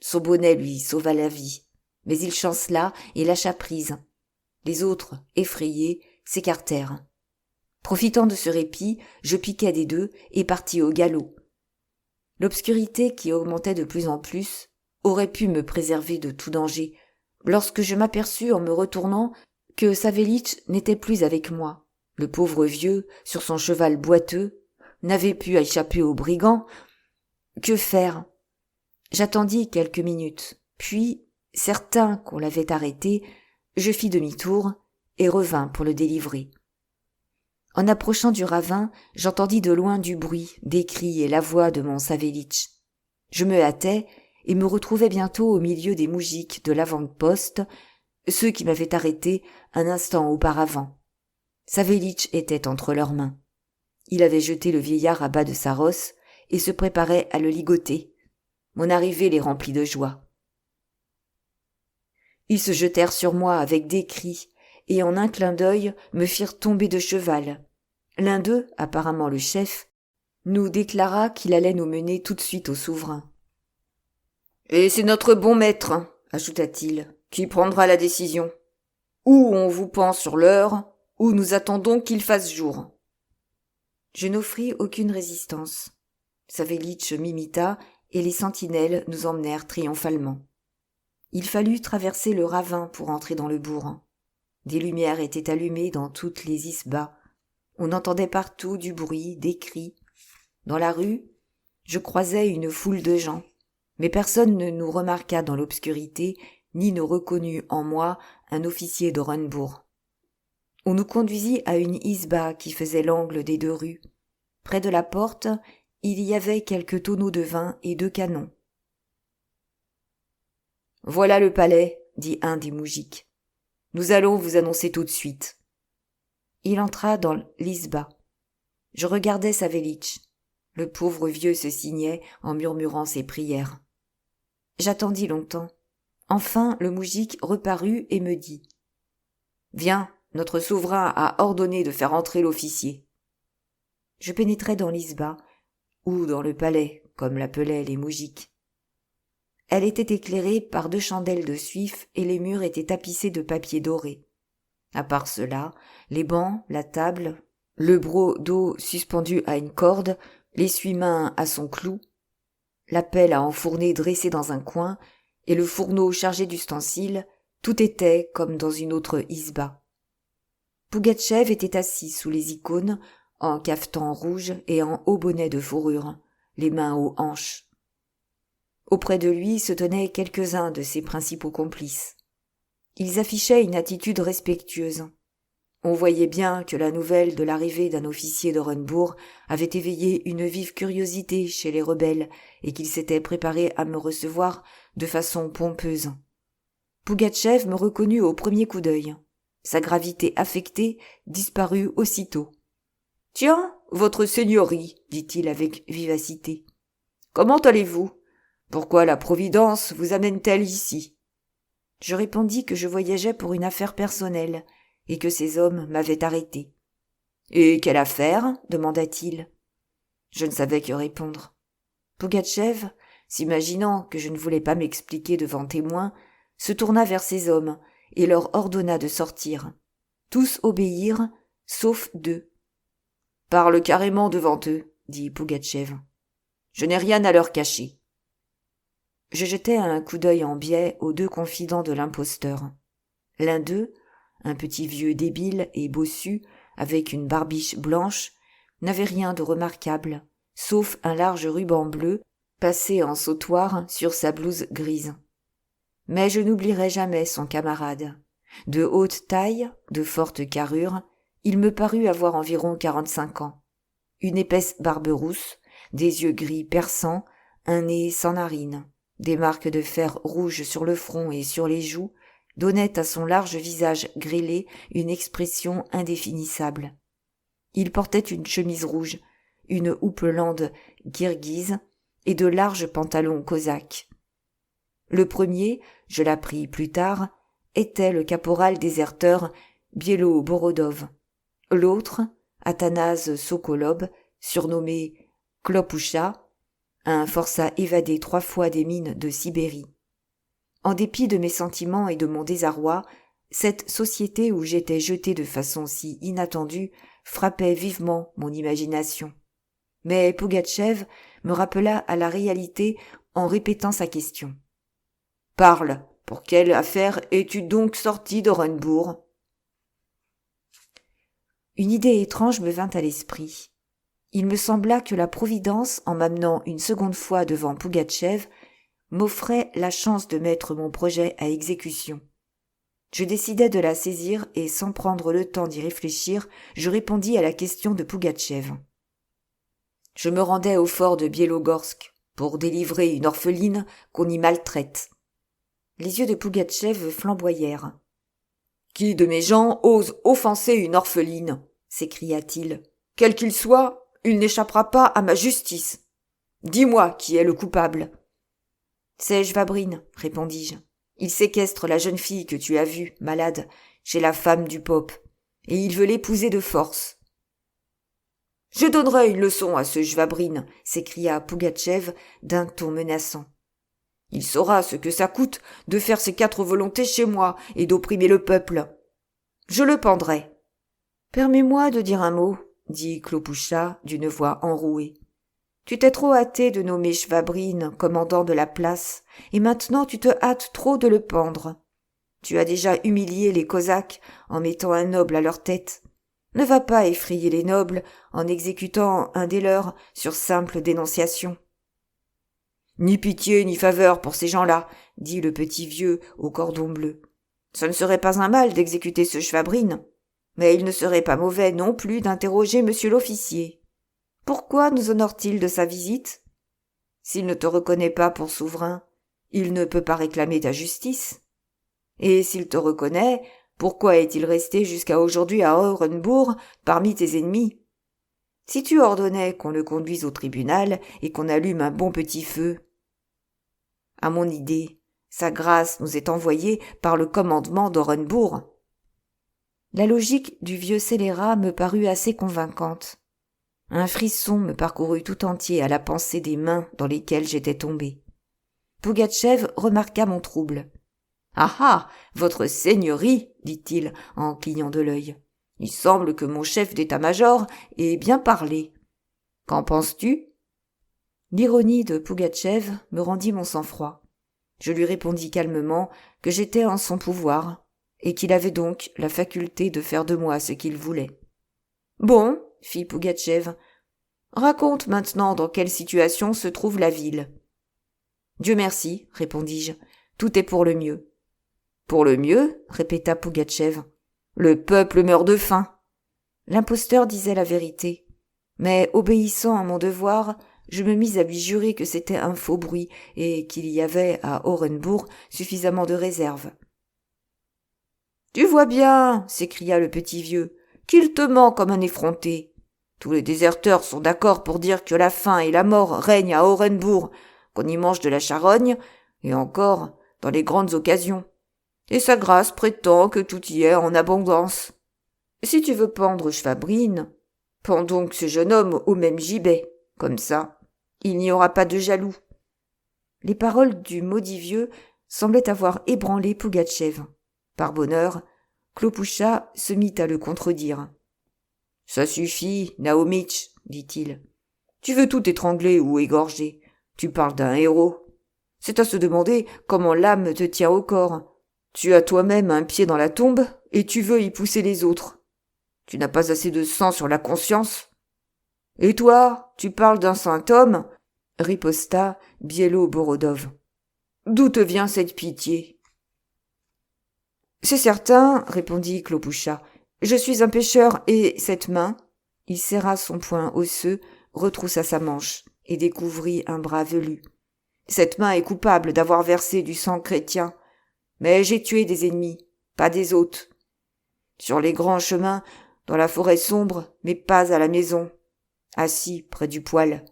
Son bonnet lui sauva la vie, mais il chancela et lâcha prise. Les autres, effrayés, s'écartèrent. Profitant de ce répit, je piquai des deux et partis au galop. L'obscurité qui augmentait de plus en plus aurait pu me préserver de tout danger, lorsque je m'aperçus en me retournant que Savélich n'était plus avec moi. Le pauvre vieux, sur son cheval boiteux, n'avait pu échapper aux brigands. Que faire? J'attendis quelques minutes, puis, certain qu'on l'avait arrêté, je fis demi-tour et revins pour le délivrer. En approchant du ravin, j'entendis de loin du bruit, des cris et la voix de mon Savélich. Je me hâtai et me retrouvai bientôt au milieu des moujiks de l'avant-poste, ceux qui m'avaient arrêté un instant auparavant. Savélich était entre leurs mains. Il avait jeté le vieillard à bas de sa rosse et se préparait à le ligoter. Mon arrivée les remplit de joie. Ils se jetèrent sur moi avec des cris et en un clin d'œil me firent tomber de cheval. L'un d'eux, apparemment le chef, nous déclara qu'il allait nous mener tout de suite au souverain. « Et c'est notre bon maître, ajouta-t-il, qui prendra la décision. Ou on vous pend sur l'heure, ou nous attendons qu'il fasse jour. » Je n'offris aucune résistance. Savélich m'imita et les sentinelles nous emmenèrent triomphalement. Il fallut traverser le ravin pour entrer dans le bourg. Des lumières étaient allumées dans toutes les isbas. On entendait partout du bruit, des cris. Dans la rue, je croisais une foule de gens, mais personne ne nous remarqua dans l'obscurité, ni ne reconnut en moi un officier d'Orenbourg. On nous conduisit à une isba qui faisait l'angle des 2 rues. Près de la porte, il y avait quelques tonneaux de vin et 2 canons. « Voilà le palais, » dit un des moujiks. « Nous allons vous annoncer tout de suite. » Il entra dans l'isba. Je regardais Savélich. Le pauvre vieux se signait en murmurant ses prières. J'attendis longtemps. Enfin, le moujik reparut et me dit « Viens, notre souverain a ordonné de faire entrer l'officier. » Je pénétrai dans l'isba, ou dans le palais, comme l'appelaient les moujiks. Elle était éclairée par 2 chandelles de suif et les murs étaient tapissés de papier doré. À part cela, les bancs, la table, le broc d'eau suspendu à une corde, l'essuie-main à son clou, la pelle à enfourner dressée dans un coin et le fourneau chargé d'ustensiles, tout était comme dans une autre isba. Pougatchev était assis sous les icônes, en cafetan rouge et en haut bonnet de fourrure, les mains aux hanches. Auprès de lui se tenaient quelques-uns de ses principaux complices. Ils affichaient une attitude respectueuse. On voyait bien que la nouvelle de l'arrivée d'un officier d'Orenbourg avait éveillé une vive curiosité chez les rebelles et qu'ils s'étaient préparés à me recevoir de façon pompeuse. Pougatchev me reconnut au premier coup d'œil. Sa gravité affectée disparut aussitôt. « Tiens, votre seigneurie, dit-il avec vivacité. Comment allez-vous? Pourquoi la Providence vous amène-t-elle ici? » Je répondis que je voyageais pour une affaire personnelle et que ces hommes m'avaient arrêté. Et quelle affaire demanda-t-il. Je ne savais que répondre. Pougatchev, s'imaginant que je ne voulais pas m'expliquer devant témoins, se tourna vers ses hommes et leur ordonna de sortir. Tous obéirent, sauf 2. « Parle carrément devant eux, dit Pougatchev. Je n'ai rien à leur cacher. » Je jetai un coup d'œil en biais aux 2 confidents de l'imposteur. L'un d'eux, un petit vieux débile et bossu, avec une barbiche blanche, n'avait rien de remarquable, sauf un large ruban bleu passé en sautoir sur sa blouse grise. Mais je n'oublierai jamais son camarade. De haute taille, de forte carrure, il me parut avoir environ 45 ans. Une épaisse barbe rousse, des yeux gris perçants, un nez sans narines, des marques de fer rouges sur le front et sur les joues, donnaient à son large visage grêlé une expression indéfinissable. Il portait une chemise rouge, une houppelande kirghize et de larges pantalons cosaques. Le premier, je l'appris plus tard, était le caporal déserteur Bielo-Borodov. L'autre, Athanase Sokolob, surnommé Klopoucha, un forçat évadé 3 fois des mines de Sibérie. En dépit de mes sentiments et de mon désarroi, cette société où j'étais jeté de façon si inattendue frappait vivement mon imagination. Mais Pougatchev me rappela à la réalité en répétant sa question. « Parle, pour quelle affaire es-tu donc sorti d'Orenbourg ?» Une idée étrange me vint à l'esprit. Il me sembla que la Providence, en m'amenant une seconde fois devant Pougatchev, m'offrait la chance de mettre mon projet à exécution. Je décidai de la saisir et, sans prendre le temps d'y réfléchir, je répondis à la question de Pougatchev. Je me rendais au fort de Bielogorsk pour délivrer une orpheline qu'on y maltraite. Les yeux de Pougatchev flamboyèrent. « Qui de mes gens ose offenser une orpheline ?» s'écria-t-il. « Quel qu'il soit, il n'échappera pas à ma justice. Dis-moi qui est le coupable. »« C'est Jvabrine, répondis-je. Il séquestre la jeune fille que tu as vue, malade, chez la femme du pope, et il veut l'épouser de force. »« Je donnerai une leçon à ce Jvabrine, s'écria Pougatchev d'un ton menaçant. Il saura ce que ça coûte de faire ses 4 volontés chez moi et d'opprimer le peuple. Je le pendrai. »« Permets-moi de dire un mot, » dit Klopoucha d'une voix enrouée. « Tu t'es trop hâté de nommer Jvabrine commandant de la place, et maintenant tu te hâtes trop de le pendre. Tu as déjà humilié les Cosaques en mettant un noble à leur tête. Ne va pas effrayer les nobles en exécutant un des leurs sur simple dénonciation. »« Ni pitié ni faveur pour ces gens-là, » dit le petit vieux au cordon bleu. « Ce ne serait pas un mal d'exécuter ce Jvabrine, mais il ne serait pas mauvais non plus d'interroger monsieur l'officier. Pourquoi nous honore-t-il de sa visite ? S'il ne te reconnaît pas pour souverain, il ne peut pas réclamer ta justice. Et s'il te reconnaît, pourquoi est-il resté jusqu'à aujourd'hui à Orenbourg parmi tes ennemis ? Si tu ordonnais qu'on le conduise au tribunal et qu'on allume un bon petit feu. À mon idée, sa grâce nous est envoyée par le commandement d'Orenbourg. » La logique du vieux scélérat me parut assez convaincante. Un frisson me parcourut tout entier à la pensée des mains dans lesquelles j'étais tombé. Pougatchev remarqua mon trouble. « Ah ah, votre seigneurie, dit-il en clignant de l'œil. Il semble que mon chef d'état-major ait bien parlé. Qu'en penses-tu » L'ironie de Pougatchev me rendit mon sang-froid. Je lui répondis calmement que j'étais en son pouvoir et qu'il avait donc la faculté de faire de moi ce qu'il voulait. « Bon, » fit Pougatchev, « raconte maintenant dans quelle situation se trouve la ville. »« Dieu merci, » répondis-je, « tout est pour le mieux. »« Pour le mieux ?» répéta Pougatchev. « Le peuple meurt de faim. » L'imposteur disait la vérité, mais obéissant à mon devoir, je me mis à lui jurer que c'était un faux bruit et qu'il y avait à Orenbourg suffisamment de réserve. « Tu vois bien, » s'écria le petit vieux, « qu'il te ment comme un effronté. Tous les déserteurs sont d'accord pour dire que la faim et la mort règnent à Orenbourg, qu'on y mange de la charogne, et encore dans les grandes occasions. Et sa grâce prétend que tout y est en abondance. Si tu veux pendre Jvabrine, Prends donc ce jeune homme au même gibet. Comme ça, il n'y aura pas de jaloux. » Les paroles du maudit vieux semblaient avoir ébranlé Pougatchev. Par bonheur, Klopoucha se mit à le contredire. « Ça suffit, Naomitch, dit-il. Tu veux tout étrangler ou égorger. Tu parles d'un héros. C'est à se demander comment l'âme te tient au corps. Tu as toi-même un pied dans la tombe et tu veux y pousser les autres. Tu n'as pas assez de sang sur la conscience. Et toi, tu parles d'un saint homme, riposta Bielo-Borodov. D'où te vient cette pitié? C'est certain, répondit Klopoucha. Je suis un pêcheur et cette main, il serra son poing osseux, retroussa sa manche et découvrit un bras velu. Cette main est coupable d'avoir versé du sang chrétien, mais j'ai tué des ennemis, pas des hôtes. Sur les grands chemins, dans la forêt sombre, mais pas à la maison, assis près du poêle.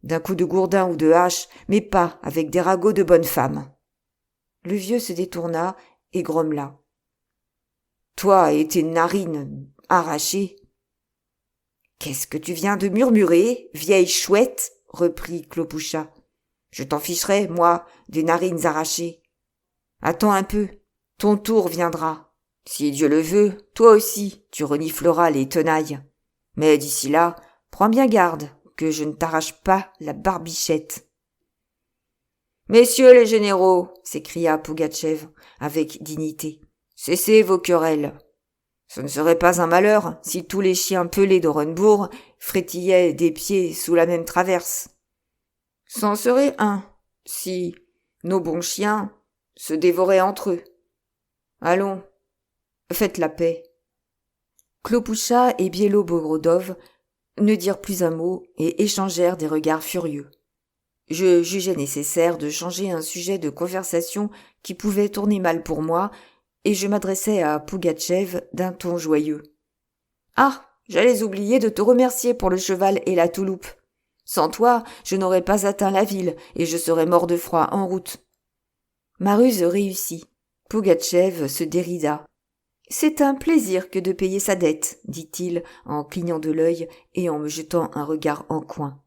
D'un coup de gourdin ou de hache, mais pas avec des ragots de bonne femme. Le vieux se détourna et grommela. Toi et tes narines arrachées. Qu'est-ce que tu viens de murmurer, vieille chouette? Reprit Klopoucha. Je t'en ficherai, moi, des narines arrachées. Attends un peu, ton tour viendra. Si Dieu le veut, toi aussi, tu renifleras les tenailles. Mais d'ici là, prends bien garde que je ne t'arrache pas la barbichette. Messieurs les généraux, s'écria Pougatchev avec dignité, cessez vos querelles. Ce ne serait pas un malheur si tous les chiens pelés d'Orenbourg frétillaient des pieds sous la même traverse. C'en serait un, si nos bons chiens se dévoraient entre eux. Allons, faites la paix. Klopoucha et Bielo-Borodov ne dirent plus un mot et échangèrent des regards furieux. Je jugeais nécessaire de changer un sujet de conversation qui pouvait tourner mal pour moi, et je m'adressai à Pougatchev d'un ton joyeux. « Ah, j'allais oublier de te remercier pour le cheval et la touloupe. Sans toi, je n'aurais pas atteint la ville, et je serais mort de froid en route. » Ma ruse réussit. Pougatchev se dérida. « C'est un plaisir que de payer sa dette, dit-il en clignant de l'œil et en me jetant un regard en coin.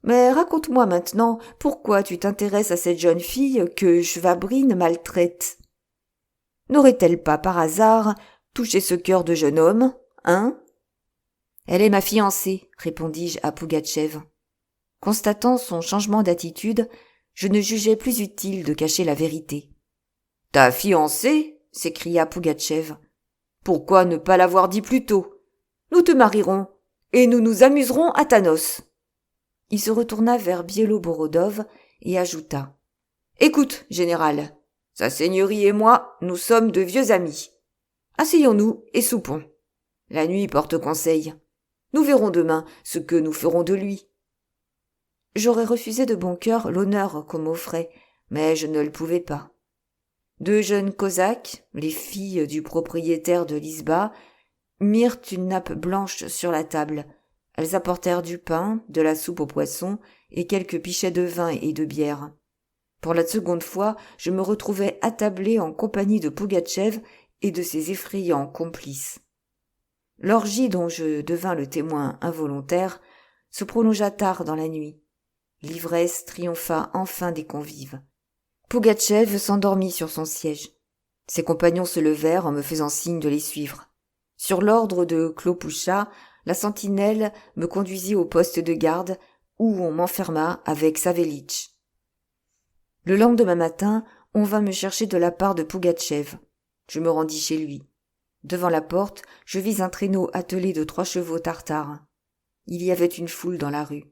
Mais raconte-moi maintenant pourquoi tu t'intéresses à cette jeune fille que Schwabrine maltraite. N'aurait-elle pas par hasard touché ce cœur de jeune homme, hein? Elle est ma fiancée, répondis-je à Pougatchev. Constatant son changement d'attitude, je ne jugeais plus utile de cacher la vérité. Ta fiancée? S'écria Pougatchev. Pourquoi ne pas l'avoir dit plus tôt? Nous te marierons, et nous nous amuserons à ta noce. Il se retourna vers Bielo-Borodov et ajouta. Écoute, général, sa seigneurie et moi, nous sommes de vieux amis. Asseyons-nous et soupons. La nuit porte conseil. Nous verrons demain ce que nous ferons de lui. J'aurais refusé de bon cœur l'honneur qu'on m'offrait, mais je ne le pouvais pas. Deux jeunes Cosaques, les filles du propriétaire de l'Isba, mirent une nappe blanche sur la table. Elles apportèrent du pain, de la soupe aux poissons et quelques pichets de vin et de bière. Pour la seconde fois, je me retrouvai attablé en compagnie de Pougatchev et de ses effrayants complices. L'orgie dont je devins le témoin involontaire se prolongea tard dans la nuit. L'ivresse triompha enfin des convives. Pougatchev s'endormit sur son siège. Ses compagnons se levèrent en me faisant signe de les suivre. Sur l'ordre de Klopoucha, la sentinelle me conduisit au poste de garde où on m'enferma avec Savelitch. Le lendemain matin, on vint me chercher de la part de Pougatchev. Je me rendis chez lui. Devant la porte, je vis un traîneau attelé de 3 chevaux tartares. Il y avait une foule dans la rue.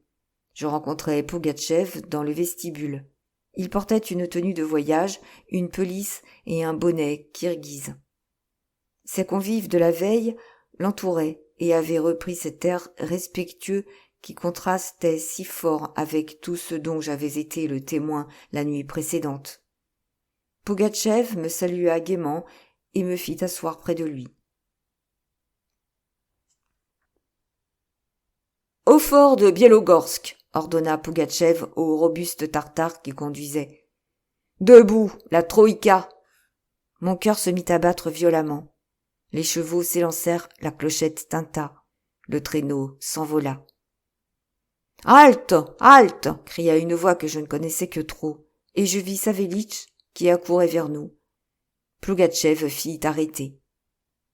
Je rencontrai Pougatchev dans le vestibule. Il portait une tenue de voyage, une pelisse et un bonnet kirghize. Ses convives de la veille l'entouraient et avaient repris cet air respectueux qui contrastait si fort avec tout ce dont j'avais été le témoin la nuit précédente. Pougatchev me salua gaiement et me fit asseoir près de lui. « Au fort de Bielogorsk !» ordonna Pougatchev au robuste tartare qui conduisait. « Debout, la troïka !» Mon cœur se mit à battre violemment. Les chevaux s'élancèrent, la clochette tinta. Le traîneau s'envola. « Halte, halte !» cria une voix que je ne connaissais que trop, et je vis Savélich qui accourait vers nous. Plougatchev fit arrêter.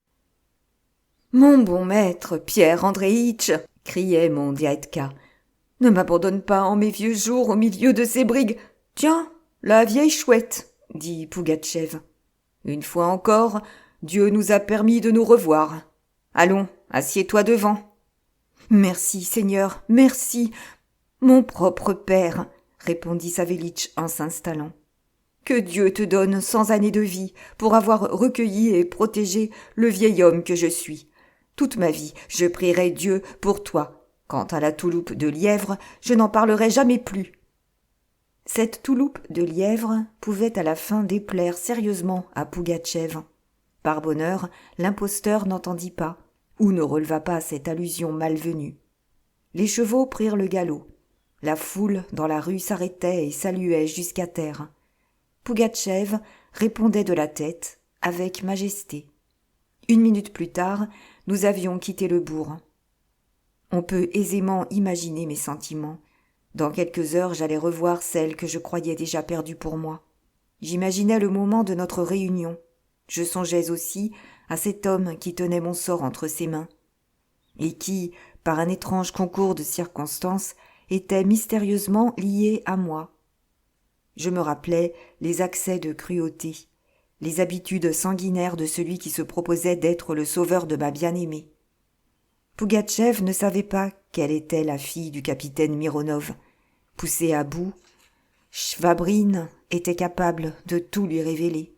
« Mon bon maître, Pierre Andréitch !» criait mon Diatka. « Ne m'abandonne pas en mes vieux jours au milieu de ces brigues. Tiens, la vieille chouette !» dit Plougatchev. « Une fois encore, Dieu nous a permis de nous revoir. Allons, assieds-toi devant. »« Merci, Seigneur, merci, mon propre père, » répondit Savélich en s'installant. « Que Dieu te donne 100 années de vie pour avoir recueilli et protégé le vieil homme que je suis. Toute ma vie, je prierai Dieu pour toi. Quant à la touloupe de lièvre, je n'en parlerai jamais plus. » Cette touloupe de lièvre pouvait à la fin déplaire sérieusement à Plougatchev. Par bonheur, l'imposteur n'entendit pas, ou ne releva pas cette allusion malvenue. Les chevaux prirent le galop. La foule dans la rue s'arrêtait et saluait jusqu'à terre. Plougatchev répondait de la tête, avec majesté. 1 minute plus tard, nous avions quitté le bourg. On peut aisément imaginer mes sentiments. Dans quelques heures, j'allais revoir celle que je croyais déjà perdue pour moi. J'imaginais le moment de notre réunion. Je songeais aussi à cet homme qui tenait mon sort entre ses mains, et qui, par un étrange concours de circonstances, était mystérieusement lié à moi. Je me rappelais les accès de cruauté, les habitudes sanguinaires de celui qui se proposait d'être le sauveur de ma bien-aimée. Plougatchev ne savait pas qu'elle était la fille du capitaine Mironov. Poussée à bout, Shvabrine était capable de tout lui révéler.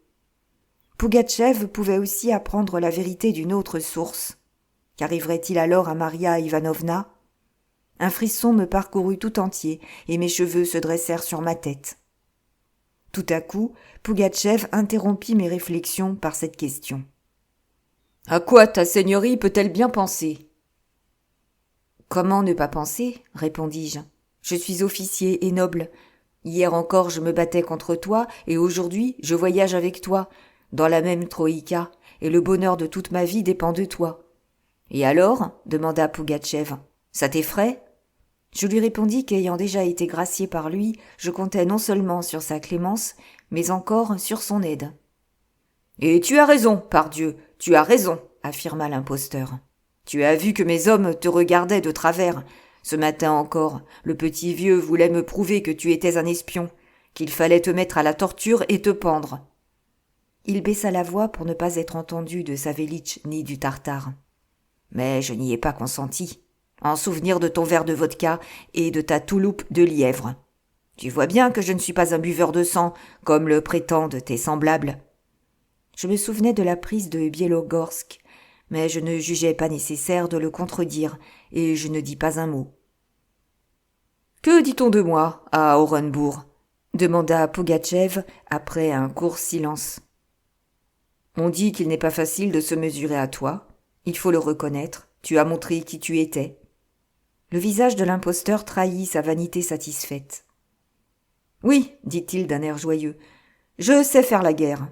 Plougatchev pouvait aussi apprendre la vérité d'une autre source. Qu'arriverait-il alors à Maria Ivanovna ? Un frisson me parcourut tout entier et mes cheveux se dressèrent sur ma tête. Tout à coup, Plougatchev interrompit mes réflexions par cette question. « À quoi ta seigneurie peut-elle bien penser ?»« Comment ne pas penser ?» répondis-je. « Je suis officier et noble. Hier encore je me battais contre toi et aujourd'hui je voyage avec toi, dans la même troïka, et le bonheur de toute ma vie dépend de toi. »« Et alors ?» demanda Plougatchev. « Ça t'effraie ?» Je lui répondis qu'ayant déjà été gracié par lui, je comptais non seulement sur sa clémence, mais encore sur son aide. « Et tu as raison, pardieu, tu as raison, » affirma l'imposteur. « Tu as vu que mes hommes te regardaient de travers. Ce matin encore, le petit vieux voulait me prouver que tu étais un espion, qu'il fallait te mettre à la torture et te pendre. » Il baissa la voix pour ne pas être entendu de Savélich ni du Tartare. « Mais je n'y ai pas consenti. En souvenir de ton verre de vodka et de ta touloupe de lièvre. Tu vois bien que je ne suis pas un buveur de sang, comme le prétendent tes semblables. » Je me souvenais de la prise de Biélogorsk, mais je ne jugeais pas nécessaire de le contredire, et je ne dis pas un mot. « Que dit-on de moi, à Orenbourg ?» demanda Plougatchev après un court silence. « On dit qu'il n'est pas facile de se mesurer à toi. Il faut le reconnaître, tu as montré qui tu étais. » Le visage de l'imposteur trahit sa vanité satisfaite. « Oui, dit-il d'un air joyeux, je sais faire la guerre.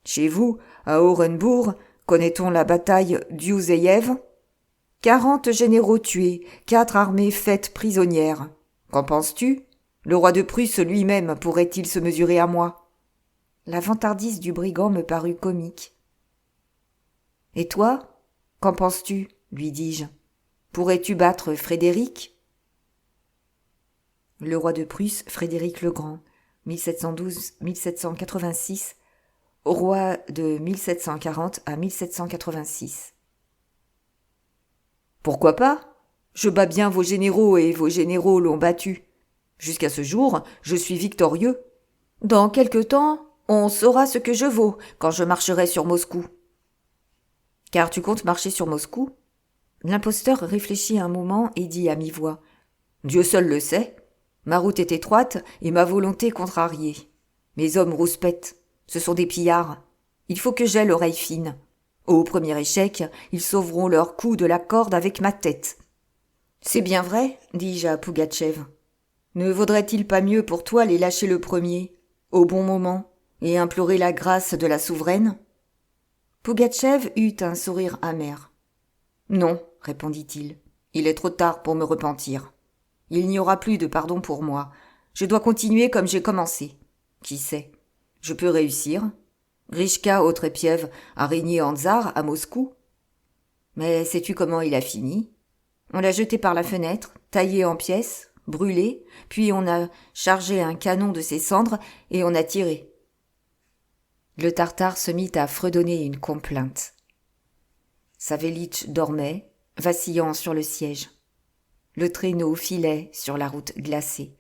Chez vous, à Orenbourg, connaît-on la bataille d'Iouzeïev ? 40 généraux tués, 4 armées faites prisonnières. Qu'en penses-tu ? Le roi de Prusse lui-même pourrait-il se mesurer à moi ? » La vantardise du brigand me parut comique. « Et toi, qu'en penses-tu ? lui dis-je. Pourrais-tu battre Frédéric ? Le roi de Prusse, Frédéric le Grand, 1712-1786, roi de 1740 à 1786. Pourquoi pas ? Je bats bien vos généraux et vos généraux l'ont battu. Jusqu'à ce jour, je suis victorieux. Dans quelque temps, on saura ce que je vaux quand je marcherai sur Moscou. Car tu comptes marcher sur Moscou ? L'imposteur réfléchit un moment et dit à mi-voix. Dieu seul le sait. Ma route est étroite et ma volonté contrariée. Mes hommes rouspètent. Ce sont des pillards. Il faut que j'aie l'oreille fine. Au premier échec, ils sauveront leur coup de la corde avec ma tête. C'est bien vrai, dis-je à Plougatchev. Ne vaudrait-il pas mieux pour toi les lâcher le premier, au bon moment, et implorer la grâce de la souveraine ? Plougatchev eut un sourire amer. Non, répondit-il. Il est trop tard pour me repentir. Il n'y aura plus de pardon pour moi. Je dois continuer comme j'ai commencé. Qui sait? Je peux réussir. Grishka Otrépiev a régné en tsar à Moscou. Mais sais-tu comment il a fini? On l'a jeté par la fenêtre, taillé en pièces, brûlé, puis on a chargé un canon de ses cendres et on a tiré. Le Tartare se mit à fredonner une complainte. Savélich dormait, vacillant sur le siège. Le traîneau filait sur la route glacée.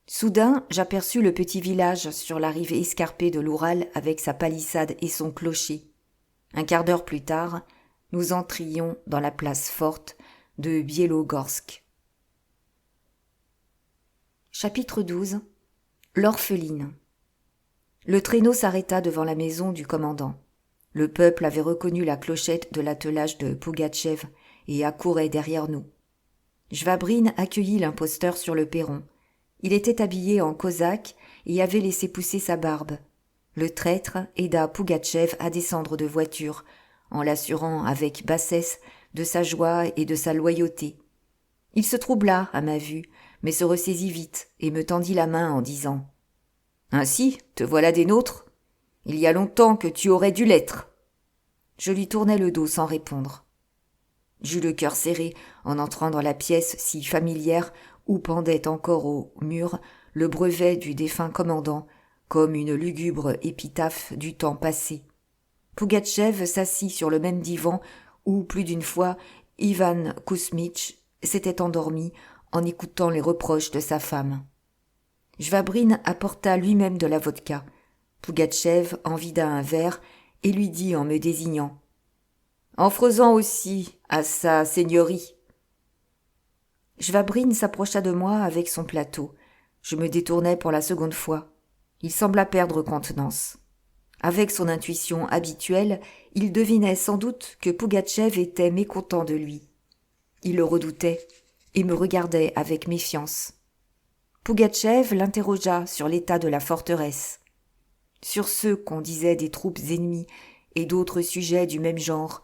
Soudain, j'aperçus le petit village sur la rive escarpée de l'Oural avec sa palissade et son clocher. Un quart d'heure plus tard, nous entrions dans la place forte de Biélogorsk. Chapitre 12. L'orpheline. Le traîneau s'arrêta devant la maison du commandant. Le peuple avait reconnu la clochette de l'attelage de Pougatchev et accourait derrière nous. Jvabrine accueillit l'imposteur sur le perron. Il était habillé en cosaque et avait laissé pousser sa barbe. Le traître aida Pougatchev à descendre de voiture, en l'assurant avec bassesse de sa joie et de sa loyauté. Il se troubla à ma vue, mais se ressaisit vite et me tendit la main en disant « Ainsi, te voilà des nôtres. Il y a longtemps que tu aurais dû l'être. » Je lui tournai le dos sans répondre. J'eus le cœur serré en entrant dans la pièce si familière où pendait encore au mur le brevet du défunt commandant, comme une lugubre épitaphe du temps passé. Pougatchev s'assit sur le même divan où, plus d'une fois, Ivan Kouzmitch s'était endormi en écoutant les reproches de sa femme. Jvabrine apporta lui-même de la vodka. Pougatchev en vida un verre et lui dit en me désignant « En faisant aussi à sa seigneurie. » Jvabrine s'approcha de moi avec son plateau. Je me détournai pour la seconde fois. Il sembla perdre contenance. Avec son intuition habituelle, il devinait sans doute que Pougatchev était mécontent de lui. Il le redoutait et me regardait avec méfiance. Pougatchev l'interrogea sur l'état de la forteresse, sur ceux qu'on disait des troupes ennemies et d'autres sujets du même genre.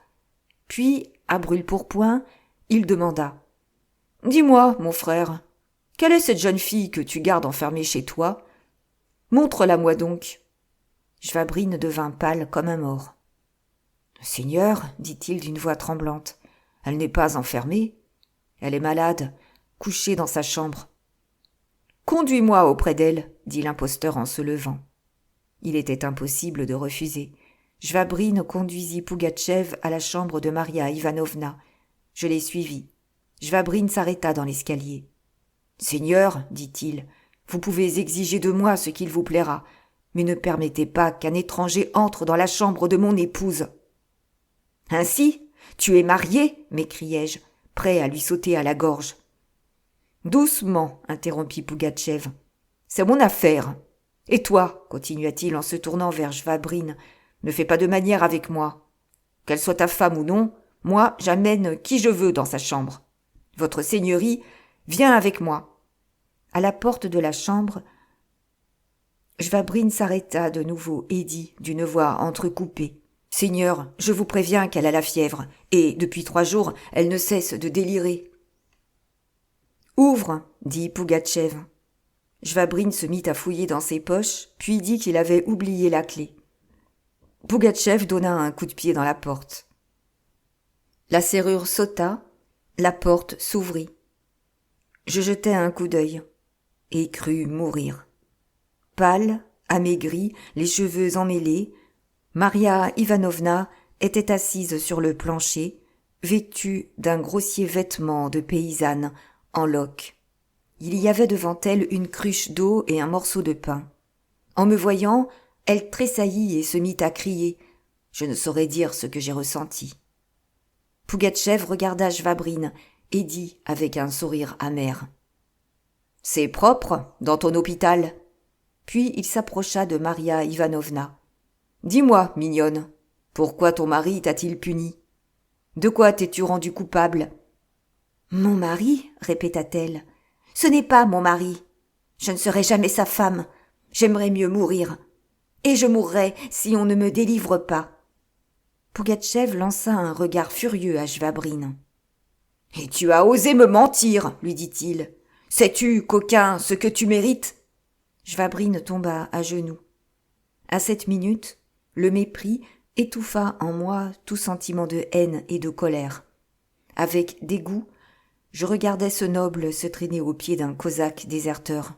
Puis, à brûle-pourpoint, il demanda « Dis-moi, mon frère, quelle est cette jeune fille que tu gardes enfermée chez toi? Montre-la-moi donc. » Jvabrine devint pâle comme un mort. « Seigneur, dit-il d'une voix tremblante, elle n'est pas enfermée. Elle est malade, couchée dans sa chambre. »« Conduis-moi auprès d'elle, dit l'imposteur en se levant. » Il était impossible de refuser. Jvabrine conduisit Pougatchev à la chambre de Maria Ivanovna. Je les suivis. Jvabrine s'arrêta dans l'escalier. « Seigneur, dit-il, vous pouvez exiger de moi ce qu'il vous plaira, mais ne permettez pas qu'un étranger entre dans la chambre de mon épouse. »« Ainsi, tu es marié » m'écriai-je, prêt à lui sauter à la gorge. « Doucement, interrompit Pougatchev. C'est mon affaire. Et toi, continua-t-il en se tournant vers Jvabrine, ne fais pas de manière avec moi. Qu'elle soit ta femme ou non, moi, j'amène qui je veux dans sa chambre. Votre seigneurie, viens avec moi. » À la porte de la chambre, Jvabrine s'arrêta de nouveau et dit, d'une voix entrecoupée, « Seigneur, je vous préviens qu'elle a la fièvre, et depuis 3 jours, elle ne cesse de délirer. »« Ouvre, dit Pougatchev. » Jvabrine se mit à fouiller dans ses poches, puis dit qu'il avait oublié la clé. Pougatchev donna un coup de pied dans la porte. La serrure sauta, la porte s'ouvrit. Je jetai un coup d'œil et crus mourir. Pâle, amaigrie, les cheveux emmêlés, Maria Ivanovna était assise sur le plancher, vêtue d'un grossier vêtement de paysanne en loques. Il y avait devant elle une cruche d'eau et un morceau de pain. En me voyant, elle tressaillit et se mit à crier. Je ne saurais dire ce que j'ai ressenti. Pougatchev regarda Jvabrine et dit avec un sourire amer. « C'est propre, dans ton hôpital. » Puis il s'approcha de Maria Ivanovna. « Dis-moi, mignonne, pourquoi ton mari t'a-t-il punie? De quoi t'es-tu rendue coupable ?»« Mon mari, répéta-t-elle, ce n'est pas mon mari. Je ne serai jamais sa femme. J'aimerais mieux mourir. Et je mourrai si on ne me délivre pas. » Pougatchev lança un regard furieux à Jvabrine. « Et tu as osé me mentir, lui dit-il. Sais-tu, coquin, ce que tu mérites ?» Schwabrine tomba à genoux. À cette minute, le mépris étouffa en moi tout sentiment de haine et de colère. Avec dégoût, je regardais ce noble se traîner au pied d'un cosaque déserteur.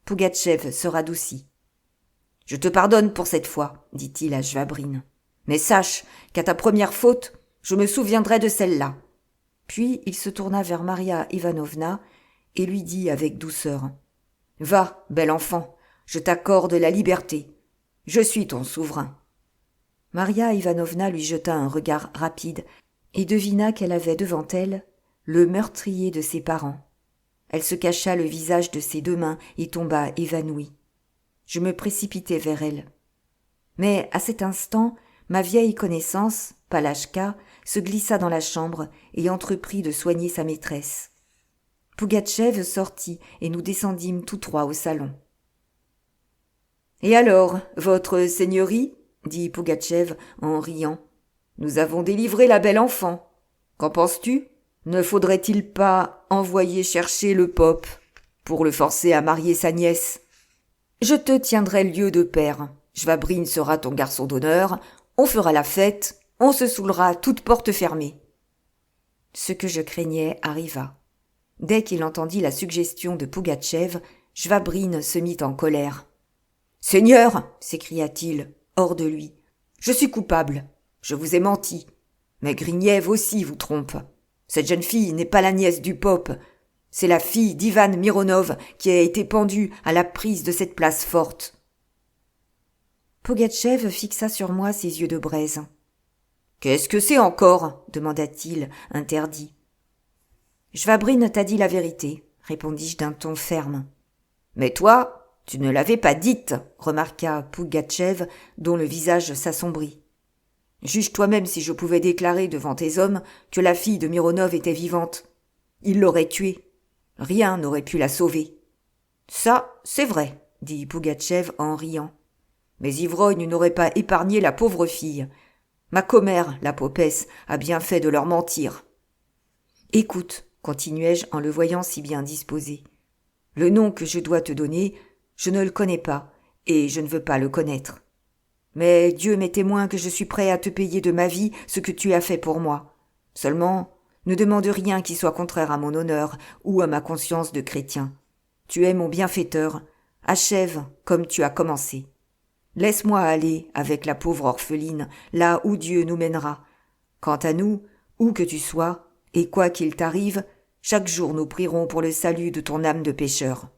Pougatchev se radoucit. « Je te pardonne pour cette fois, dit-il à Schwabrine. Mais sache qu'à ta première faute, je me souviendrai de celle-là. Puis il se tourna vers Maria Ivanovna et lui dit avec douceur. « Va, bel enfant, je t'accorde la liberté. Je suis ton souverain. » Maria Ivanovna lui jeta un regard rapide et devina qu'elle avait devant elle le meurtrier de ses parents. Elle se cacha le visage de ses deux mains et tomba évanouie. Je me précipitai vers elle. Mais à cet instant, ma vieille connaissance, Palachka, se glissa dans la chambre et entreprit de soigner sa maîtresse. Pougatchev sortit et nous descendîmes tous trois au salon. « Et alors, votre seigneurie ?» dit Pougatchev en riant. « Nous avons délivré la belle enfant. Qu'en penses-tu ? Ne faudrait-il pas envoyer chercher le pope pour le forcer à marier sa nièce ? Je te tiendrai lieu de père. Schwabrine sera ton garçon d'honneur. On fera la fête. On se saoulera toutes portes fermées. » Ce que je craignais arriva. Dès qu'il entendit la suggestion de Pougatchev, Schwabrine se mit en colère. « Seigneur !» s'écria-t-il, hors de lui. « Je suis coupable. Je vous ai menti. Mais Griniev aussi vous trompe. Cette jeune fille n'est pas la nièce du pope. C'est la fille d'Ivan Mironov qui a été pendue à la prise de cette place forte. » Pougatchev fixa sur moi ses yeux de braise. « Qu'est-ce que c'est encore ?» demanda-t-il, interdit. « Schwabrine t'a dit la vérité, » répondis-je d'un ton ferme. « Mais toi, tu ne l'avais pas dite, » remarqua Pougatchev, dont le visage s'assombrit. « Juge toi-même si je pouvais déclarer devant tes hommes que la fille de Mironov était vivante. Ils l'auraient tuée. Rien n'aurait pu la sauver. »« Ça, c'est vrai, » dit Pougatchev en riant. « Mais ivrogne n'aurait pas épargné la pauvre fille. Ma commère, la popesse, a bien fait de leur mentir. »« Écoute, » continuai-je en le voyant si bien disposé. « Le nom que je dois te donner, je ne le connais pas, et je ne veux pas le connaître. Mais Dieu m'est témoin que je suis prêt à te payer de ma vie ce que tu as fait pour moi. Seulement, ne demande rien qui soit contraire à mon honneur ou à ma conscience de chrétien. Tu es mon bienfaiteur, achève comme tu as commencé. Laisse-moi aller avec la pauvre orpheline là où Dieu nous mènera. Quant à nous, où que tu sois, et quoi qu'il t'arrive, chaque jour nous prierons pour le salut de ton âme de pécheur. »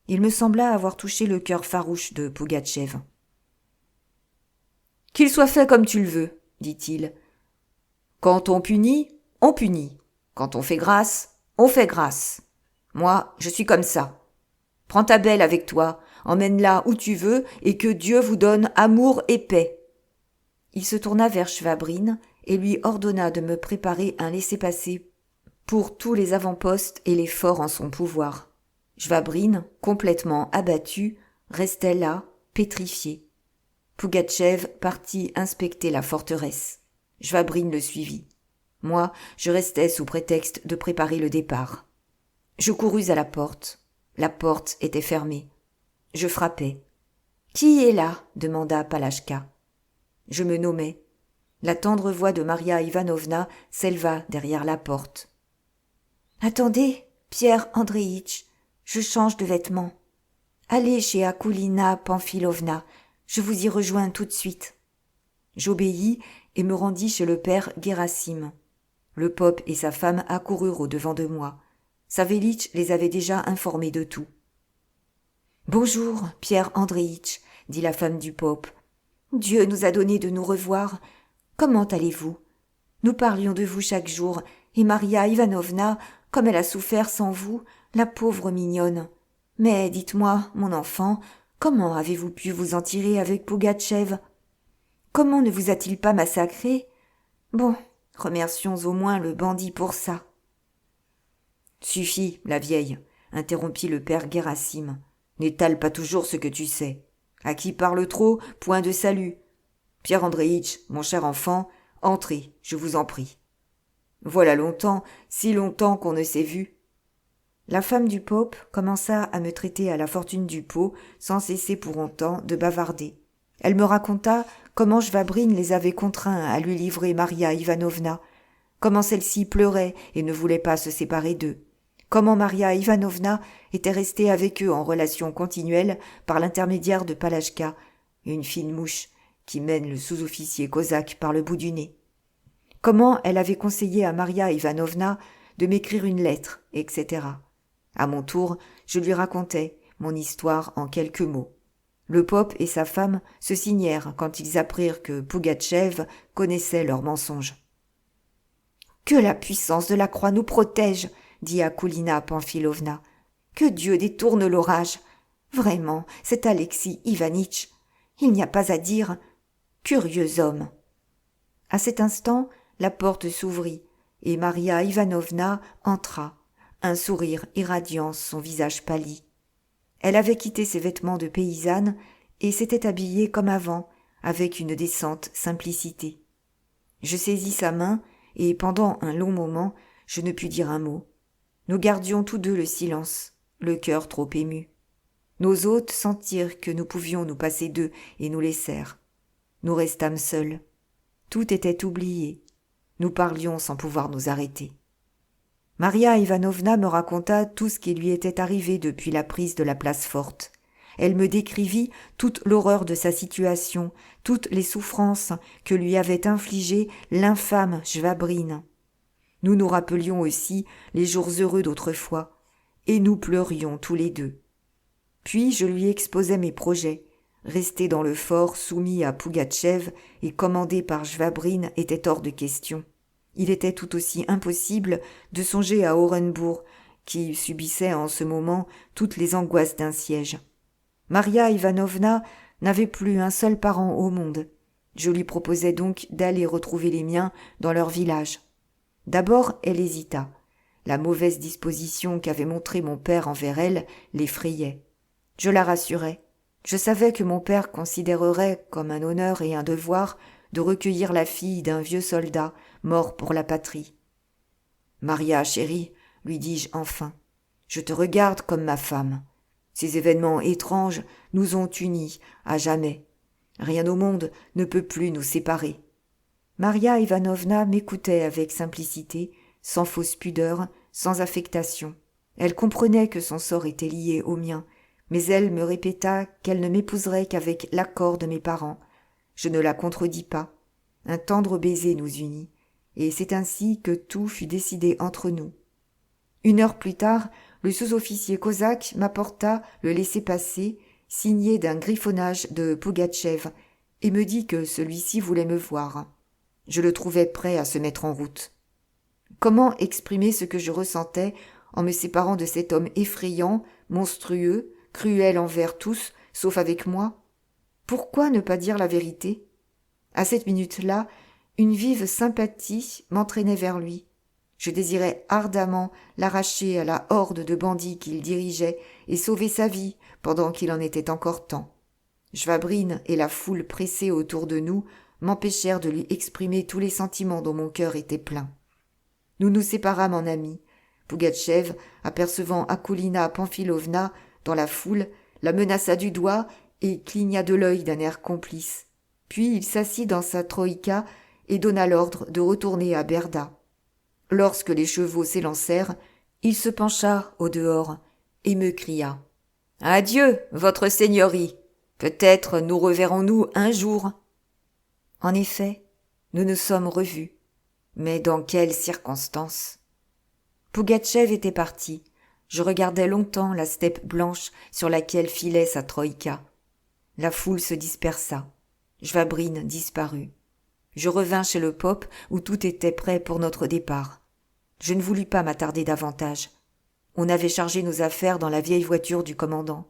Il me sembla avoir touché le cœur farouche de Pougatchev. « Qu'il soit fait comme tu le veux, » dit-il. « Quand on punit, on punit. Quand on fait grâce, on fait grâce. Moi, je suis comme ça. Prends ta belle avec toi, emmène-la où tu veux, et que Dieu vous donne amour et paix. » Il se tourna vers Schwabrine et lui ordonna de me préparer un laissez-passer pour tous les avant-postes et les forts en son pouvoir. Schwabrine, complètement abattu, restait là, pétrifié. Pougatchev partit inspecter la forteresse. Schwabrine le suivit. Moi, je restais sous prétexte de préparer le départ. Je courus à la porte. La porte était fermée. Je frappai. « Qui est là ?» demanda Palachka. Je me nommai. La tendre voix de Maria Ivanovna s'éleva derrière la porte. « Attendez, Pierre Andréitch, je change de vêtements. Allez chez Akoulina Pamfilovna, je vous y rejoins tout de suite. » J'obéis et me rendis chez le père Guérassim. Le pope et sa femme accoururent au-devant de moi. Savélich les avait déjà informés de tout. « Bonjour, Pierre Andréitch, » dit la femme du pope. « Dieu nous a donné de nous revoir. Comment allez-vous ? Nous parlions de vous chaque jour, et Maria Ivanovna, comme elle a souffert sans vous, la pauvre mignonne. Mais dites-moi, mon enfant, comment avez-vous pu vous en tirer avec Pougatchev ? Comment ne vous a-t-il pas massacré ? Bon, remercions au moins le bandit pour ça. »« Suffit, la vieille, » interrompit le père Guérassim. « N'étale pas toujours ce que tu sais. À qui parle trop, point de salut. Pierre Andréitch, mon cher enfant, entrez, je vous en prie. » Voilà longtemps, si longtemps qu'on ne s'est vu. La femme du pope commença à me traiter à la fortune du pot, sans cesser pour autant de bavarder. Elle me raconta comment Jvabrine les avait contraints à lui livrer Maria Ivanovna, comment celle-ci pleurait et ne voulait pas se séparer d'eux, comment Maria Ivanovna était restée avec eux en relation continuelle par l'intermédiaire de Palachka, une fine mouche qui mène le sous-officier cosaque par le bout du nez, comment elle avait conseillé à Maria Ivanovna de m'écrire une lettre, etc. À mon tour, je lui racontais mon histoire en quelques mots. Le pope et sa femme se signèrent quand ils apprirent que Pougatchev connaissait leurs mensonges. « Que la puissance de la croix nous protège !» dit Akoulina Pamphilovna. « Que Dieu détourne l'orage ! Vraiment, cet Alexis Ivanitch, il n'y a pas à dire. Curieux homme !» À cet instant, la porte s'ouvrit et Maria Ivanovna entra, un sourire irradiant son visage pâli. Elle avait quitté ses vêtements de paysanne et s'était habillée comme avant, avec une décente simplicité. Je saisis sa main et pendant un long moment, je ne pus dire un mot. Nous gardions tous deux le silence, le cœur trop ému. Nos hôtes sentirent que nous pouvions nous passer d'eux et nous laissèrent. Nous restâmes seuls. Tout était oublié. Nous parlions sans pouvoir nous arrêter. Maria Ivanovna me raconta tout ce qui lui était arrivé depuis la prise de la place forte. Elle me décrivit toute l'horreur de sa situation, toutes les souffrances que lui avait infligées l'infâme Jvabrine. Nous nous rappelions aussi les jours heureux d'autrefois, et nous pleurions tous les deux. Puis je lui exposai mes projets. Rester dans le fort soumis à Pougatchev et commandé par Jvabrine était hors de question. Il était tout aussi impossible de songer à Orenbourg, qui subissait en ce moment toutes les angoisses d'un siège. Maria Ivanovna n'avait plus un seul parent au monde. Je lui proposai donc d'aller retrouver les miens dans leur village. D'abord, elle hésita. La mauvaise disposition qu'avait montrée mon père envers elle l'effrayait. Je la rassurai. Je savais que mon père considérerait comme un honneur et un devoir de recueillir la fille d'un vieux soldat mort pour la patrie. « Maria, chérie, lui dis-je enfin, je te regarde comme ma femme. Ces événements étranges nous ont unis à jamais. Rien au monde ne peut plus nous séparer. » Maria Ivanovna m'écoutait avec simplicité, sans fausse pudeur, sans affectation. Elle comprenait que son sort était lié au mien, mais elle me répéta qu'elle ne m'épouserait qu'avec l'accord de mes parents. Je ne la contredis pas. Un tendre baiser nous unit, et c'est ainsi que tout fut décidé entre nous. 1 heure plus tard, le sous-officier cosaque m'apporta le laissez-passer, signé d'un griffonnage de Pougatchev, et me dit que celui-ci voulait me voir. Je le trouvais prêt à se mettre en route. Comment exprimer ce que je ressentais en me séparant de cet homme effrayant, monstrueux, cruel envers tous, sauf avec moi? Pourquoi ne pas dire la vérité? À cette minute-là, une vive sympathie m'entraînait vers lui. Je désirais ardemment l'arracher à la horde de bandits qu'il dirigeait et sauver sa vie pendant qu'il en était encore temps. Jvabrine et la foule pressée autour de nous m'empêchèrent de lui exprimer tous les sentiments dont mon cœur était plein. Nous nous séparâmes en amis. Pougatchev, apercevant Akoulina Pamphilovna dans la foule, la menaça du doigt et cligna de l'œil d'un air complice. Puis il s'assit dans sa troïka et donna l'ordre de retourner à Berda. Lorsque les chevaux s'élancèrent, il se pencha au dehors et me cria « Adieu, votre seigneurie. Peut-être nous reverrons-nous un jour. » En effet, nous nous sommes revus. Mais dans quelles circonstances? Pougatchev était parti. Je regardais longtemps la steppe blanche sur laquelle filait sa troïka. La foule se dispersa. Jvabrine disparut. Je revins chez le pope où tout était prêt pour notre départ. Je ne voulus pas m'attarder davantage. On avait chargé nos affaires dans la vieille voiture du commandant.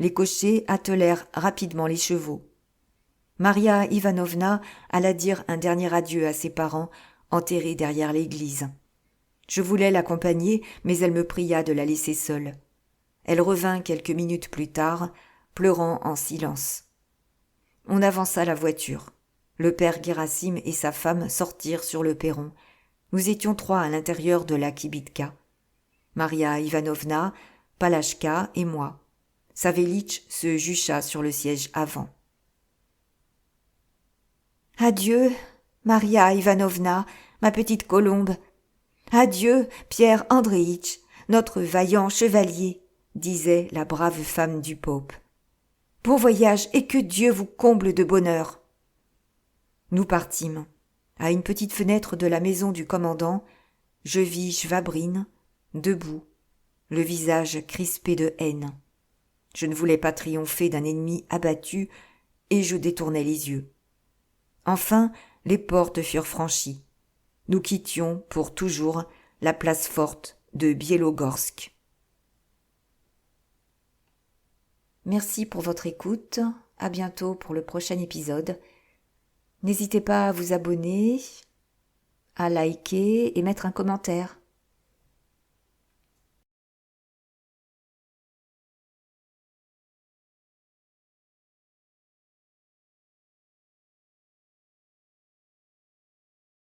Les cochers attelèrent rapidement les chevaux. Maria Ivanovna alla dire un dernier adieu à ses parents, enterrés derrière l'église. Je voulais l'accompagner, mais elle me pria de la laisser seule. Elle revint quelques minutes plus tard, pleurant en silence. On avança la voiture. Le père Guérassim et sa femme sortirent sur le perron. Nous étions 3 à l'intérieur de la kibitka. Maria Ivanovna, Palachka et moi. Savélich se jucha sur le siège avant. « Adieu, Maria Ivanovna, ma petite colombe. Adieu, Pierre Andréitch, notre vaillant chevalier, disait la brave femme du pope. Bon voyage et que Dieu vous comble de bonheur. » Nous partîmes. À une petite fenêtre de la maison du commandant, je vis Shvabrine, debout, le visage crispé de haine. Je ne voulais pas triompher d'un ennemi abattu et je détournais les yeux. Enfin, les portes furent franchies. Nous quittions pour toujours la place forte de Biélogorsk. Merci pour votre écoute. À bientôt pour le prochain épisode. N'hésitez pas à vous abonner, à liker et mettre un commentaire.